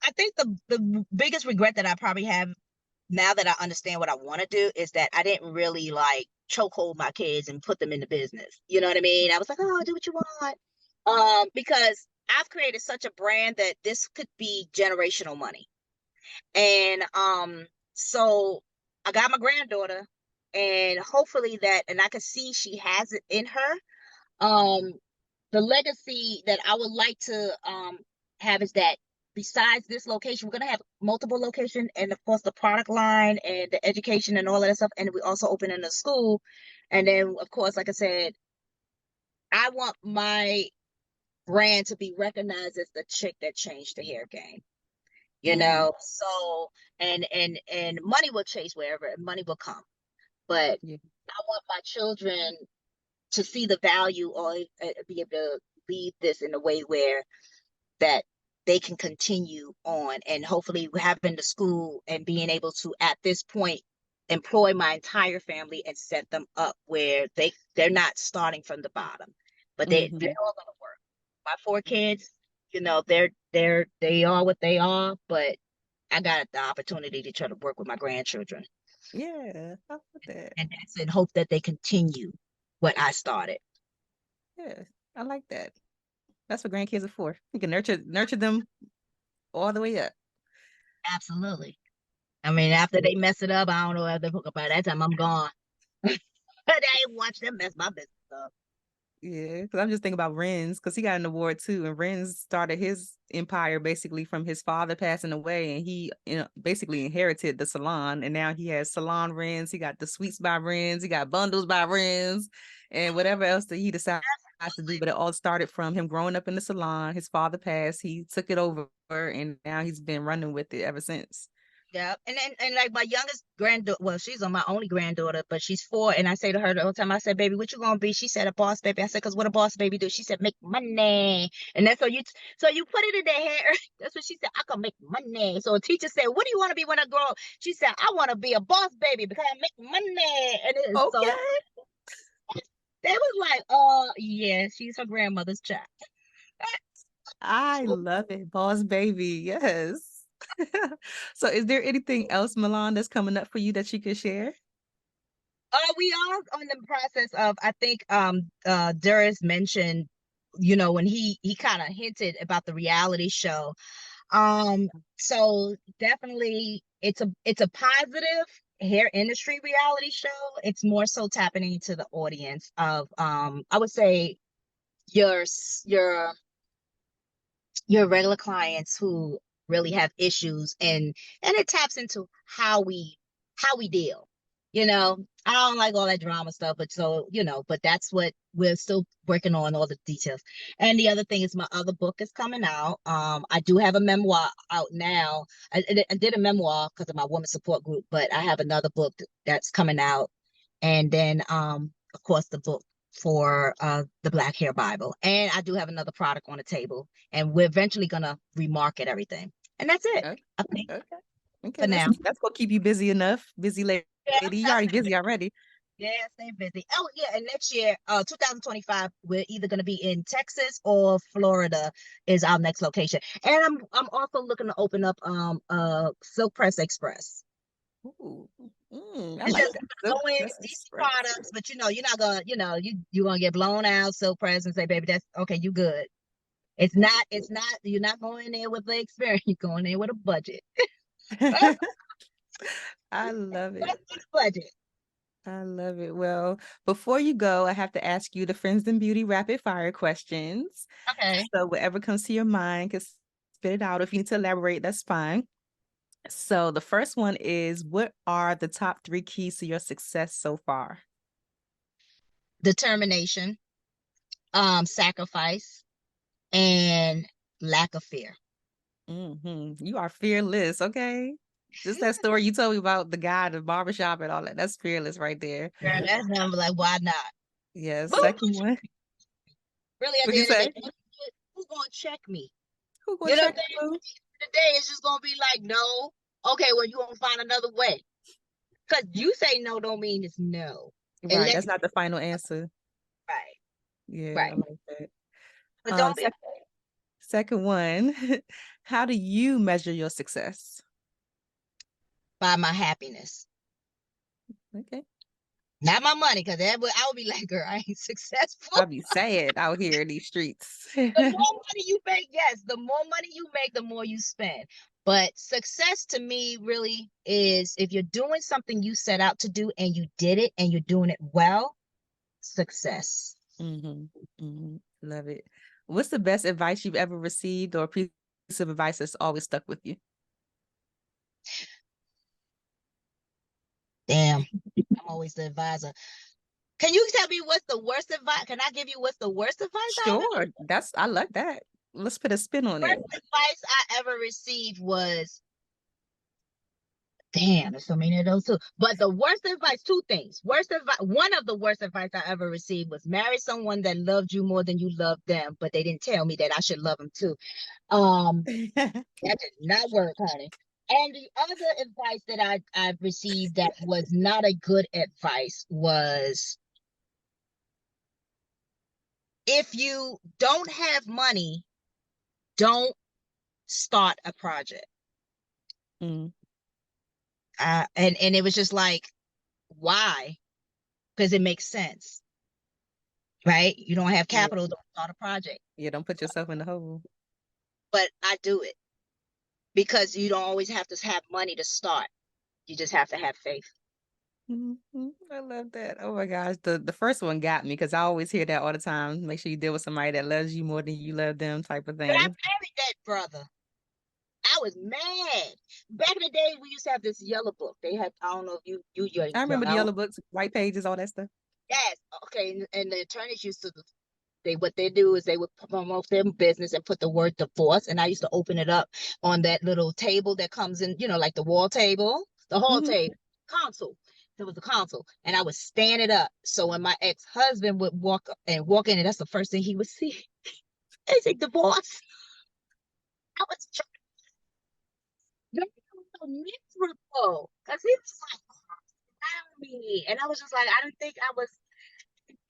Speaker 1: I think the biggest regret that I probably have now that I understand what I want to do is that I didn't really like chokehold my kids and put them in the business. You know what I mean? I was like, oh, do what you want. Because I've created such a brand that this could be generational money. And so I got my granddaughter, and hopefully that, and I can see she has it in her. Um, the legacy that I would like to have is that besides this location, we're gonna have multiple locations, and of course the product line and the education and all of that stuff. And we also open in a school. And then of course, like I said, I want my brand to be recognized as the chick that changed the hair game. You know, so and money will chase wherever, money will come. But
Speaker 2: Yeah.
Speaker 1: I want my children to see the value or be able to leave this in a way where that they can continue on, and hopefully having the school and being able to at this point employ my entire family and set them up where they're not starting from the bottom, but they're all going to work. My 4 kids, you know, they are what they are, but I got the opportunity to try to work with my grandchildren,
Speaker 2: Yeah. I love that.
Speaker 1: and that's in hope that they continue what I started.
Speaker 2: Yeah. I like that. That's what grandkids are for. You can nurture them all the way up.
Speaker 1: Absolutely. I mean, after they mess it up, I don't know if they hook up. By that time, I'm gone. I ain't watch them mess my business up.
Speaker 2: Yeah, because I'm just thinking about Renz, because he got an award too, and Renz started his empire basically from his father passing away, and he, basically inherited the salon, and now he has Salon Renz. He got the Sweets by Renz. He got Bundles by Renz, and whatever else that he decides to do. But it all started from him growing up in the salon. His father passed. He took it over, and now he's been running with it ever since.
Speaker 1: Yeah, and like my youngest granddaughter, well, she's on my only granddaughter, but she's 4, and I say to her the whole time, I said, "Baby, what you gonna be?" She said, "A boss baby." I said, "Cause what a boss baby do?" She said, "Make money." And that's so you put it in their hair. That's what she said. I can make money. So a teacher said, "What do you want to be when I grow up?" She said, "I want to be a boss baby because I make money." And it is so
Speaker 2: Okay.
Speaker 1: they was like, yeah, she's her grandmother's child."
Speaker 2: I love it. Boss baby. Yes. So is there anything else, Milan, that's coming up for you that you could share?
Speaker 1: We are on the process of, I think Darius mentioned, you know, when he kind of hinted about the reality show. So definitely it's a positive hair industry reality show. It's more so tapping into the audience of I would say your your your regular clients who really have issues, and it taps into how we deal. You know, I don't like all that drama stuff, but so, you know, but that's what we're still working on, all the details. And the other thing is my other book is coming out. I do have a memoir out now. I did a memoir because of my woman support group, but I have another book that's coming out. And then of course the book for the Black Hair Bible. And I do have another product on the table, and we're eventually gonna remarket everything. And that's it,
Speaker 2: Okay.
Speaker 1: I think,
Speaker 2: Okay. Okay.
Speaker 1: for now.
Speaker 2: That's gonna keep you busy enough. Busy lady.
Speaker 1: Yeah,
Speaker 2: You already busy already.
Speaker 1: yeah, stay busy. Oh yeah, and next year, 2025, we're either gonna be in Texas or Florida is our next location. And I'm also looking to open up Silk Press Express.
Speaker 2: Ooh. I
Speaker 1: It's
Speaker 2: like
Speaker 1: just
Speaker 2: that.
Speaker 1: go
Speaker 2: Silk
Speaker 1: in,
Speaker 2: Press
Speaker 1: see some
Speaker 2: Express.
Speaker 1: products, but you know, you're not gonna, you're gonna get blown out Silk Press and say, baby, that's okay, you good. It's not, you're not going there with the experience, you're going there with a budget.
Speaker 2: I love it.
Speaker 1: With a budget.
Speaker 2: I love it. Well, before you go, I have to ask you the Friends in Beauty rapid fire questions.
Speaker 1: Okay.
Speaker 2: So whatever comes to your mind, can spit it out. If you need to elaborate, that's fine. So the first one is, what are the top 3 keys to your success so far?
Speaker 1: Determination, sacrifice, and lack of fear.
Speaker 2: You are fearless, okay? Just that story you told me about the guy at the barbershop and all that. That's fearless right there.
Speaker 1: Girl, that's number like, why not?
Speaker 2: Yes.
Speaker 1: But
Speaker 2: Second one.
Speaker 1: really, at
Speaker 2: What'd
Speaker 1: the
Speaker 2: you
Speaker 1: end of the
Speaker 2: say?
Speaker 1: day, who's gonna check me?
Speaker 2: Who gonna
Speaker 1: You know,
Speaker 2: check
Speaker 1: at the
Speaker 2: you?
Speaker 1: end of the day, it's just gonna be like, no. Okay, well, you gonna find another way. Because you say no don't mean it's no.
Speaker 2: Right.
Speaker 1: Unless
Speaker 2: That's not the final answer.
Speaker 1: right,
Speaker 2: Yeah, I
Speaker 1: right.
Speaker 2: like that.
Speaker 1: But don't be
Speaker 2: Second one. How do you measure your success?
Speaker 1: by my happiness.
Speaker 2: Okay.
Speaker 1: Not my money, because I would be like, girl, I ain't successful.
Speaker 2: I'll be sad out here in these streets.
Speaker 1: The more money you make, yes, the more money you make, the more you spend. But success to me really is if you're doing something you set out to do and you did it and you're doing it well, success.
Speaker 2: Love it. What's the best advice you've ever received or piece of advice that's always stuck with you?
Speaker 1: Damn, I'm always the advisor. Can you tell me what's the worst advice? Can I give you what's the worst advice I ever
Speaker 2: Sure. I like that. Let's put a spin on it.
Speaker 1: Worst advice I ever received was, damn, there's so many of those too. But the worst advice, two things. Worst advice, one of the worst advice I ever received was marry someone that loved you more than you loved them, but they didn't tell me that I should love them too. That did not work, honey. And the other advice that I've received that was not a good advice was, if you don't have money, don't start a project.
Speaker 2: Mm.
Speaker 1: And it was just like, why? Because it makes sense, right? You don't have capital, don't start a project.
Speaker 2: Yeah, don't put yourself in the hole.
Speaker 1: But I do it because you don't always have to have money to start. You just have to have faith.
Speaker 2: I love that. Oh my gosh. The first one got me because I always hear that all the time. Make sure you deal with somebody that loves you more than you love them, type of
Speaker 1: But I
Speaker 2: thing.
Speaker 1: married that brother. I was mad. Back in the day, we used to have this yellow book. They had, I don't know if you're
Speaker 2: I remember the
Speaker 1: young.
Speaker 2: yellow books, white pages, all that stuff.
Speaker 1: Yes. Okay. And the attorneys used to, what they do is they would promote their business and put the word divorce. And I used to open it up on that little table that comes in, like the wall table, the hall table, console. There was a console, and I would stand it up. So when my ex-husband would walk in, and that's the first thing he would see. Is it divorce? I was so miserable because he was like around me, and I was just like, I didn't think I was.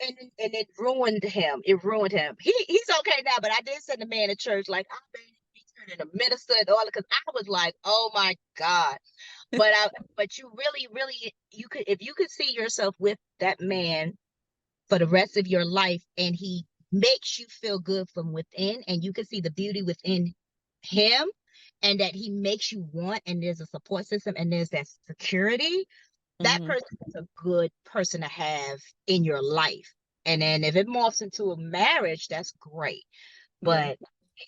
Speaker 1: And it ruined him. It ruined him. He's okay now, but I did send a man to church. Like, I made him be turned into a minister and all, because I was like, oh my God. But you really, if you could see yourself with that man for the rest of your life, and he makes you feel good from within, and you can see the beauty within him, and that he makes you want, and there's a support system, and there's that security, that person is a good person to have in your life. And then if it morphs into a marriage, that's great. But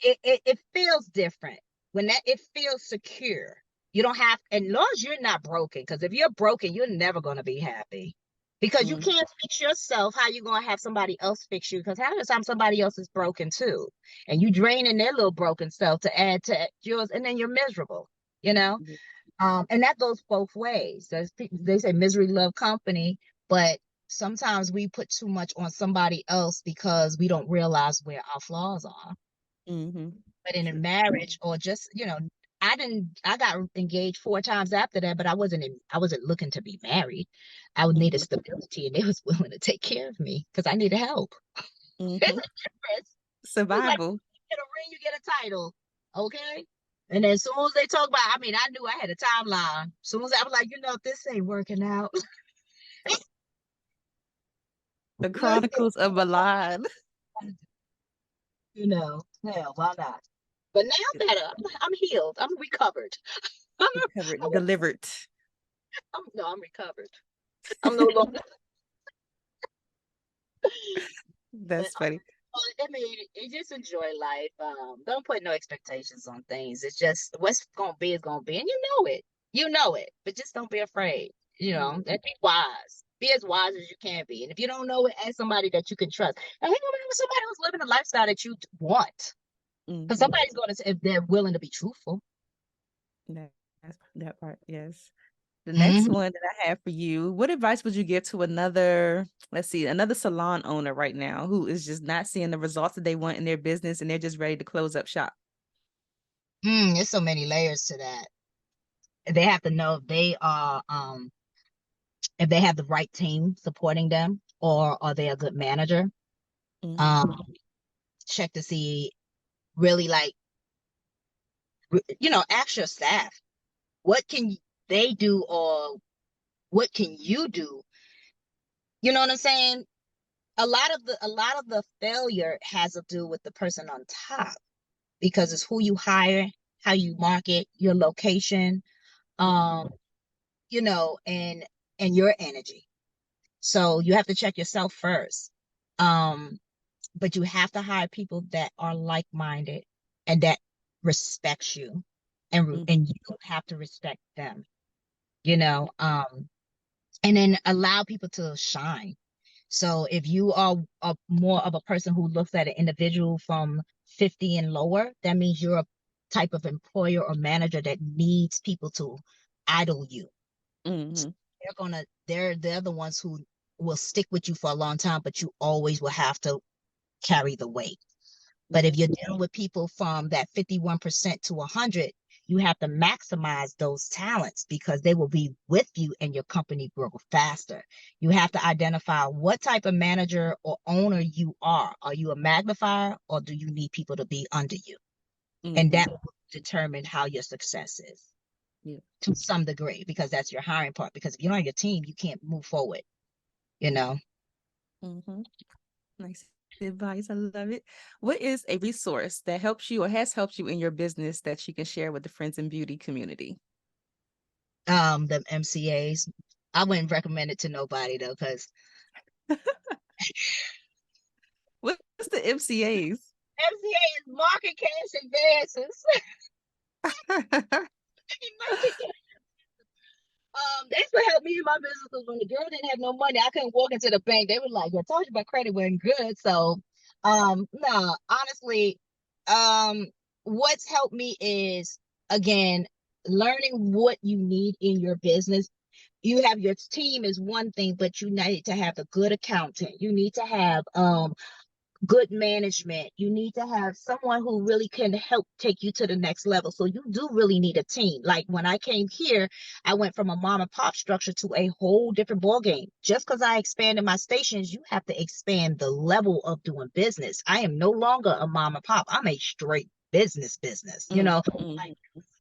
Speaker 1: it feels different when it feels secure. You don't have, and as long as you're not broken, because if you're broken, you're never going to be happy, because you can't fix yourself. How you going to have somebody else fix you? Because half the time somebody else is broken too, and you draining their little broken self to add to yours, and then you're miserable, and that goes both ways. They say misery love company, but sometimes we put too much on somebody else because we don't realize where our flaws are. But in a marriage, or just, I got engaged 4 times after that, but I wasn't looking to be married. I would need a stability, and they was willing to take care of me because I needed help. There's a difference.
Speaker 2: Survival.
Speaker 1: Like, you get a ring, you get a title. Okay. And then as soon as they talk about, I knew I had a timeline. As soon as I was like, this ain't working out.
Speaker 2: The Chronicles of Milan.
Speaker 1: Yeah, why not? But now that I'm healed, I'm recovered. I'm,
Speaker 3: Recovered, delivered.
Speaker 1: no, I'm recovered. I'm no longer. But
Speaker 3: That's funny.
Speaker 1: I mean, you just enjoy life. Don't put no expectations on things. It's just what's gonna be is gonna be, and you know it. You know it, but just don't be afraid. You know,
Speaker 3: Yeah.
Speaker 1: and be wise. Be as wise as you can be. And if you don't know it, ask somebody that you can trust. And hang around with somebody who's living the lifestyle that you want. Because
Speaker 3: Mm-hmm.
Speaker 1: somebody's going to say if they're willing to be truthful.
Speaker 3: That's that part. Yes. The next
Speaker 1: Mhm.
Speaker 3: one that I have for you, what advice would you give to another, let's see, another salon owner right now who is just not seeing the results that they want in their business and they're just ready to close up shop?
Speaker 1: There's so many layers to that. They have to know if they have the right team supporting them, or are they a good manager.
Speaker 3: Mm-hmm.
Speaker 1: Um, check to see really like ask your staff what can they do, or what can you do. You know what I'm saying? A lot of the failure has to do with the person on top, because it's who you hire, how you market, your location,
Speaker 3: Mm-hmm.
Speaker 1: um, and your energy. So you have to check yourself first. Um, but you have to hire people that are like-minded and that respects you, and you have to respect them, you know. And then allow people to shine. So if you are more of a person who looks at an individual from 50 and lower, that means you're a type of employer or manager that needs people to idle you. So
Speaker 3: Mm-hmm.
Speaker 1: they're the ones who will stick with you for a long time, but you always will have to carry the weight. But if
Speaker 3: Yes.
Speaker 1: you're dealing with people from that 51% to 100, you have to maximize those talents because they will be with you and your company grow faster. You have to identify what type of manager or owner you are. Are you a magnifier, or do you need people to be under you? And
Speaker 3: Mm-hmm.
Speaker 1: that will determine how your success is
Speaker 3: Yeah.
Speaker 1: to some degree, because that's your hiring part. Because if you don't have your team, you can't move forward, you know?
Speaker 3: Mm-hmm. Nice advice. I love it. What is a resource that helps you or has helped you in your business that you can share with the friends and beauty community?
Speaker 1: The MCAs. I wouldn't recommend it to nobody though, because
Speaker 3: What's the MCAs?
Speaker 1: MCA is market cash advances. Market cash. That's what helped me in my business, because when the girl didn't have no money, I couldn't walk into the bank. They were like, "I told you my credit wasn't good." So, no, honestly, um, what's helped me is, again, learning what you need in your business. You have your team is one thing, but you need to have a good accountant. You need to have good management. You need to have someone who really can help take you to the next level. So you do really need a team. Like when I came here, I went from a mom and pop structure to a whole different ball game. Just because I expanded my stations, you have to expand the level of doing business. I am no longer a mom and pop. I'm a straight business, like
Speaker 3: Mm-hmm.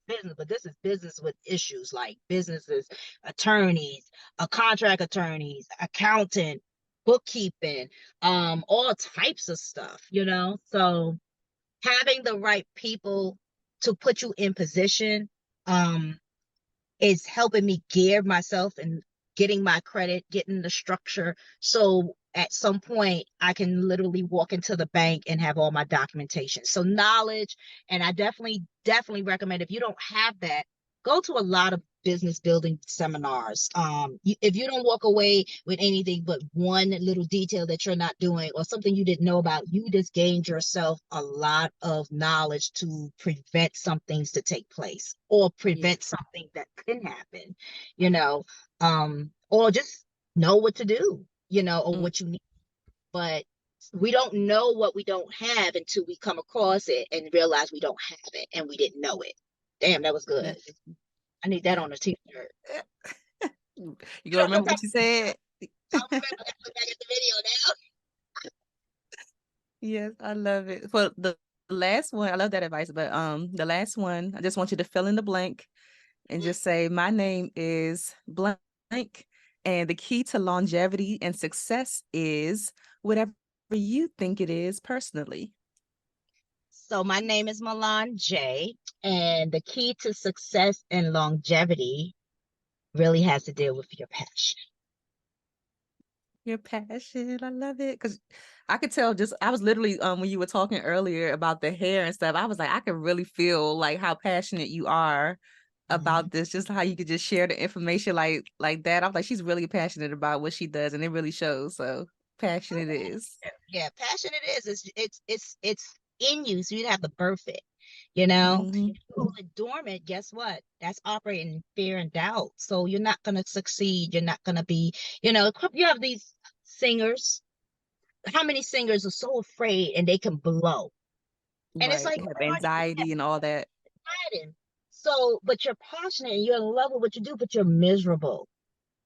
Speaker 1: business, but this is business with issues like businesses, attorneys, contract attorneys, accountant, bookkeeping, all types of stuff. So having the right people to put you in position, um, is helping me gear myself and getting my credit, getting the structure. So at some point, I can literally walk into the bank and have all my documentation. So knowledge, and I definitely recommend, if you don't have that, go to a lot of business building seminars. If you don't walk away with anything but one little detail that you're not doing, or something you didn't know about, you just gained yourself a lot of knowledge to prevent some things to take place, or
Speaker 3: Yeah.
Speaker 1: prevent something that can happen, or just know what to do, or
Speaker 3: Mm,
Speaker 1: what you need. But we don't know what we don't have until we come across it and realize we don't have it and we didn't know it. Damn, that was good.
Speaker 3: that
Speaker 1: I need that
Speaker 3: that
Speaker 1: on a t-shirt.
Speaker 3: you
Speaker 1: You
Speaker 3: gonna
Speaker 1: know what
Speaker 3: remember
Speaker 1: I'm
Speaker 3: what you said?
Speaker 1: I'll remember. I look back at the video
Speaker 3: Yes, I love it. For the last one, I love that advice, but the last one, I just want you to fill in the blank and
Speaker 1: now.
Speaker 3: just say my name is blank, and the key to longevity and success is whatever you think it is personally.
Speaker 1: So my name is Milan J, and the key to success and longevity really has to deal with your passion.
Speaker 3: Your passion, I love it. Because I could tell I was literally when you were talking earlier about the hair and stuff, I was like, I could really feel like how passionate you are about this, just how you could just share the information like that. I'm like, she's really passionate about what she does, and it really shows. So passionate it is.
Speaker 1: Yeah, passion it is. It's in you, so you'd have to birth it. You know, if you hold it dormant, guess what? That's operating in fear and doubt. So you're not gonna succeed. You're not gonna be, you have these singers. How many singers are so afraid and they can blow? And it's
Speaker 3: Right.
Speaker 1: like
Speaker 3: Have anxiety and all that.
Speaker 1: hiding. So, but you're passionate and you're in love with what you do, but you're miserable.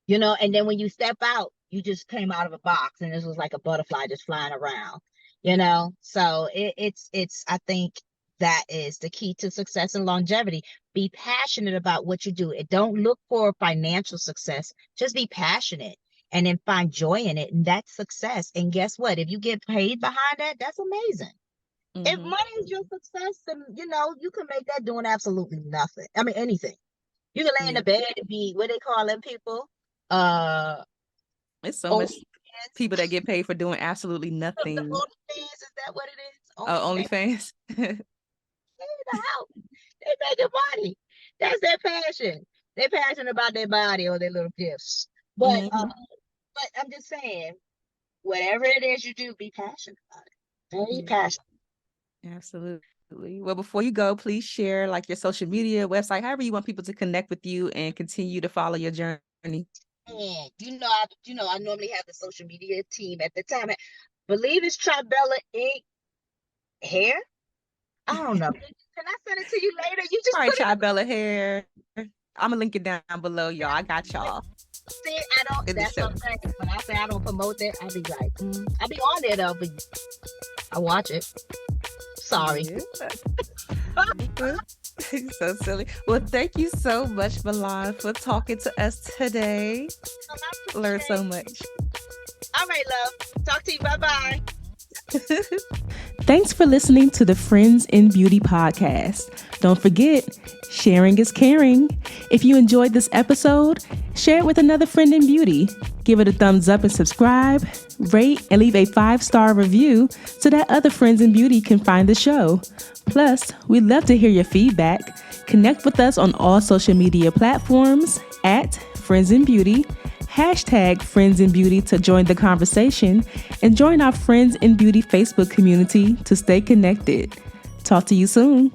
Speaker 1: And then when you step out, you just came out of a box and this was like a butterfly just flying around, so it's I think that is the key to success and longevity. Be passionate about what you do. It don't look for financial success, just be passionate and then find joy in it, and that's success. And guess what, if you get paid behind that, that's amazing. If money is your success, then you can make that doing absolutely nothing. I mean, anything. You can lay in the bed and be, what they call them people,
Speaker 3: it's so much people that get paid for doing absolutely nothing.
Speaker 1: OnlyFans, is that what it is?
Speaker 3: OnlyFans.
Speaker 1: They making money. That's their passion. They're passionate about their body or their little gifts. But but I'm just saying, whatever it is you do, be passionate about it. Very passionate.
Speaker 3: Absolutely. Well, before you go, please share like your social media, website, however you want people to connect with you and continue to follow your journey.
Speaker 1: And I normally have the social media team at the time. I believe it's Tribella Inc. Hair. I don't know. Can I send it to you later? You just
Speaker 3: all right,
Speaker 1: put it
Speaker 3: Tribella Hair. I'm gonna link it down below, y'all. I got y'all.
Speaker 1: See, that's what I'm saying. When I say I don't promote that, I'll be like, I'll be on there though, but I watch it. Sorry.
Speaker 3: So silly. Well, thank you so much, Milan, for talking to us today. Learned so much.
Speaker 1: All right, love. Talk to you. Bye-bye.
Speaker 2: Thanks for listening to the Friends in Beauty podcast. Don't forget, sharing is caring. If you enjoyed this episode, share it with another friend in beauty. Give it a thumbs up and subscribe, rate, and leave a 5-star review so that other friends in beauty can find the show. Plus, we'd love to hear your feedback. Connect with us on all social media platforms at Friends in Beauty. #Friends in Beauty to join the conversation, and join our Friends in Beauty Facebook community to stay connected. Talk to you soon.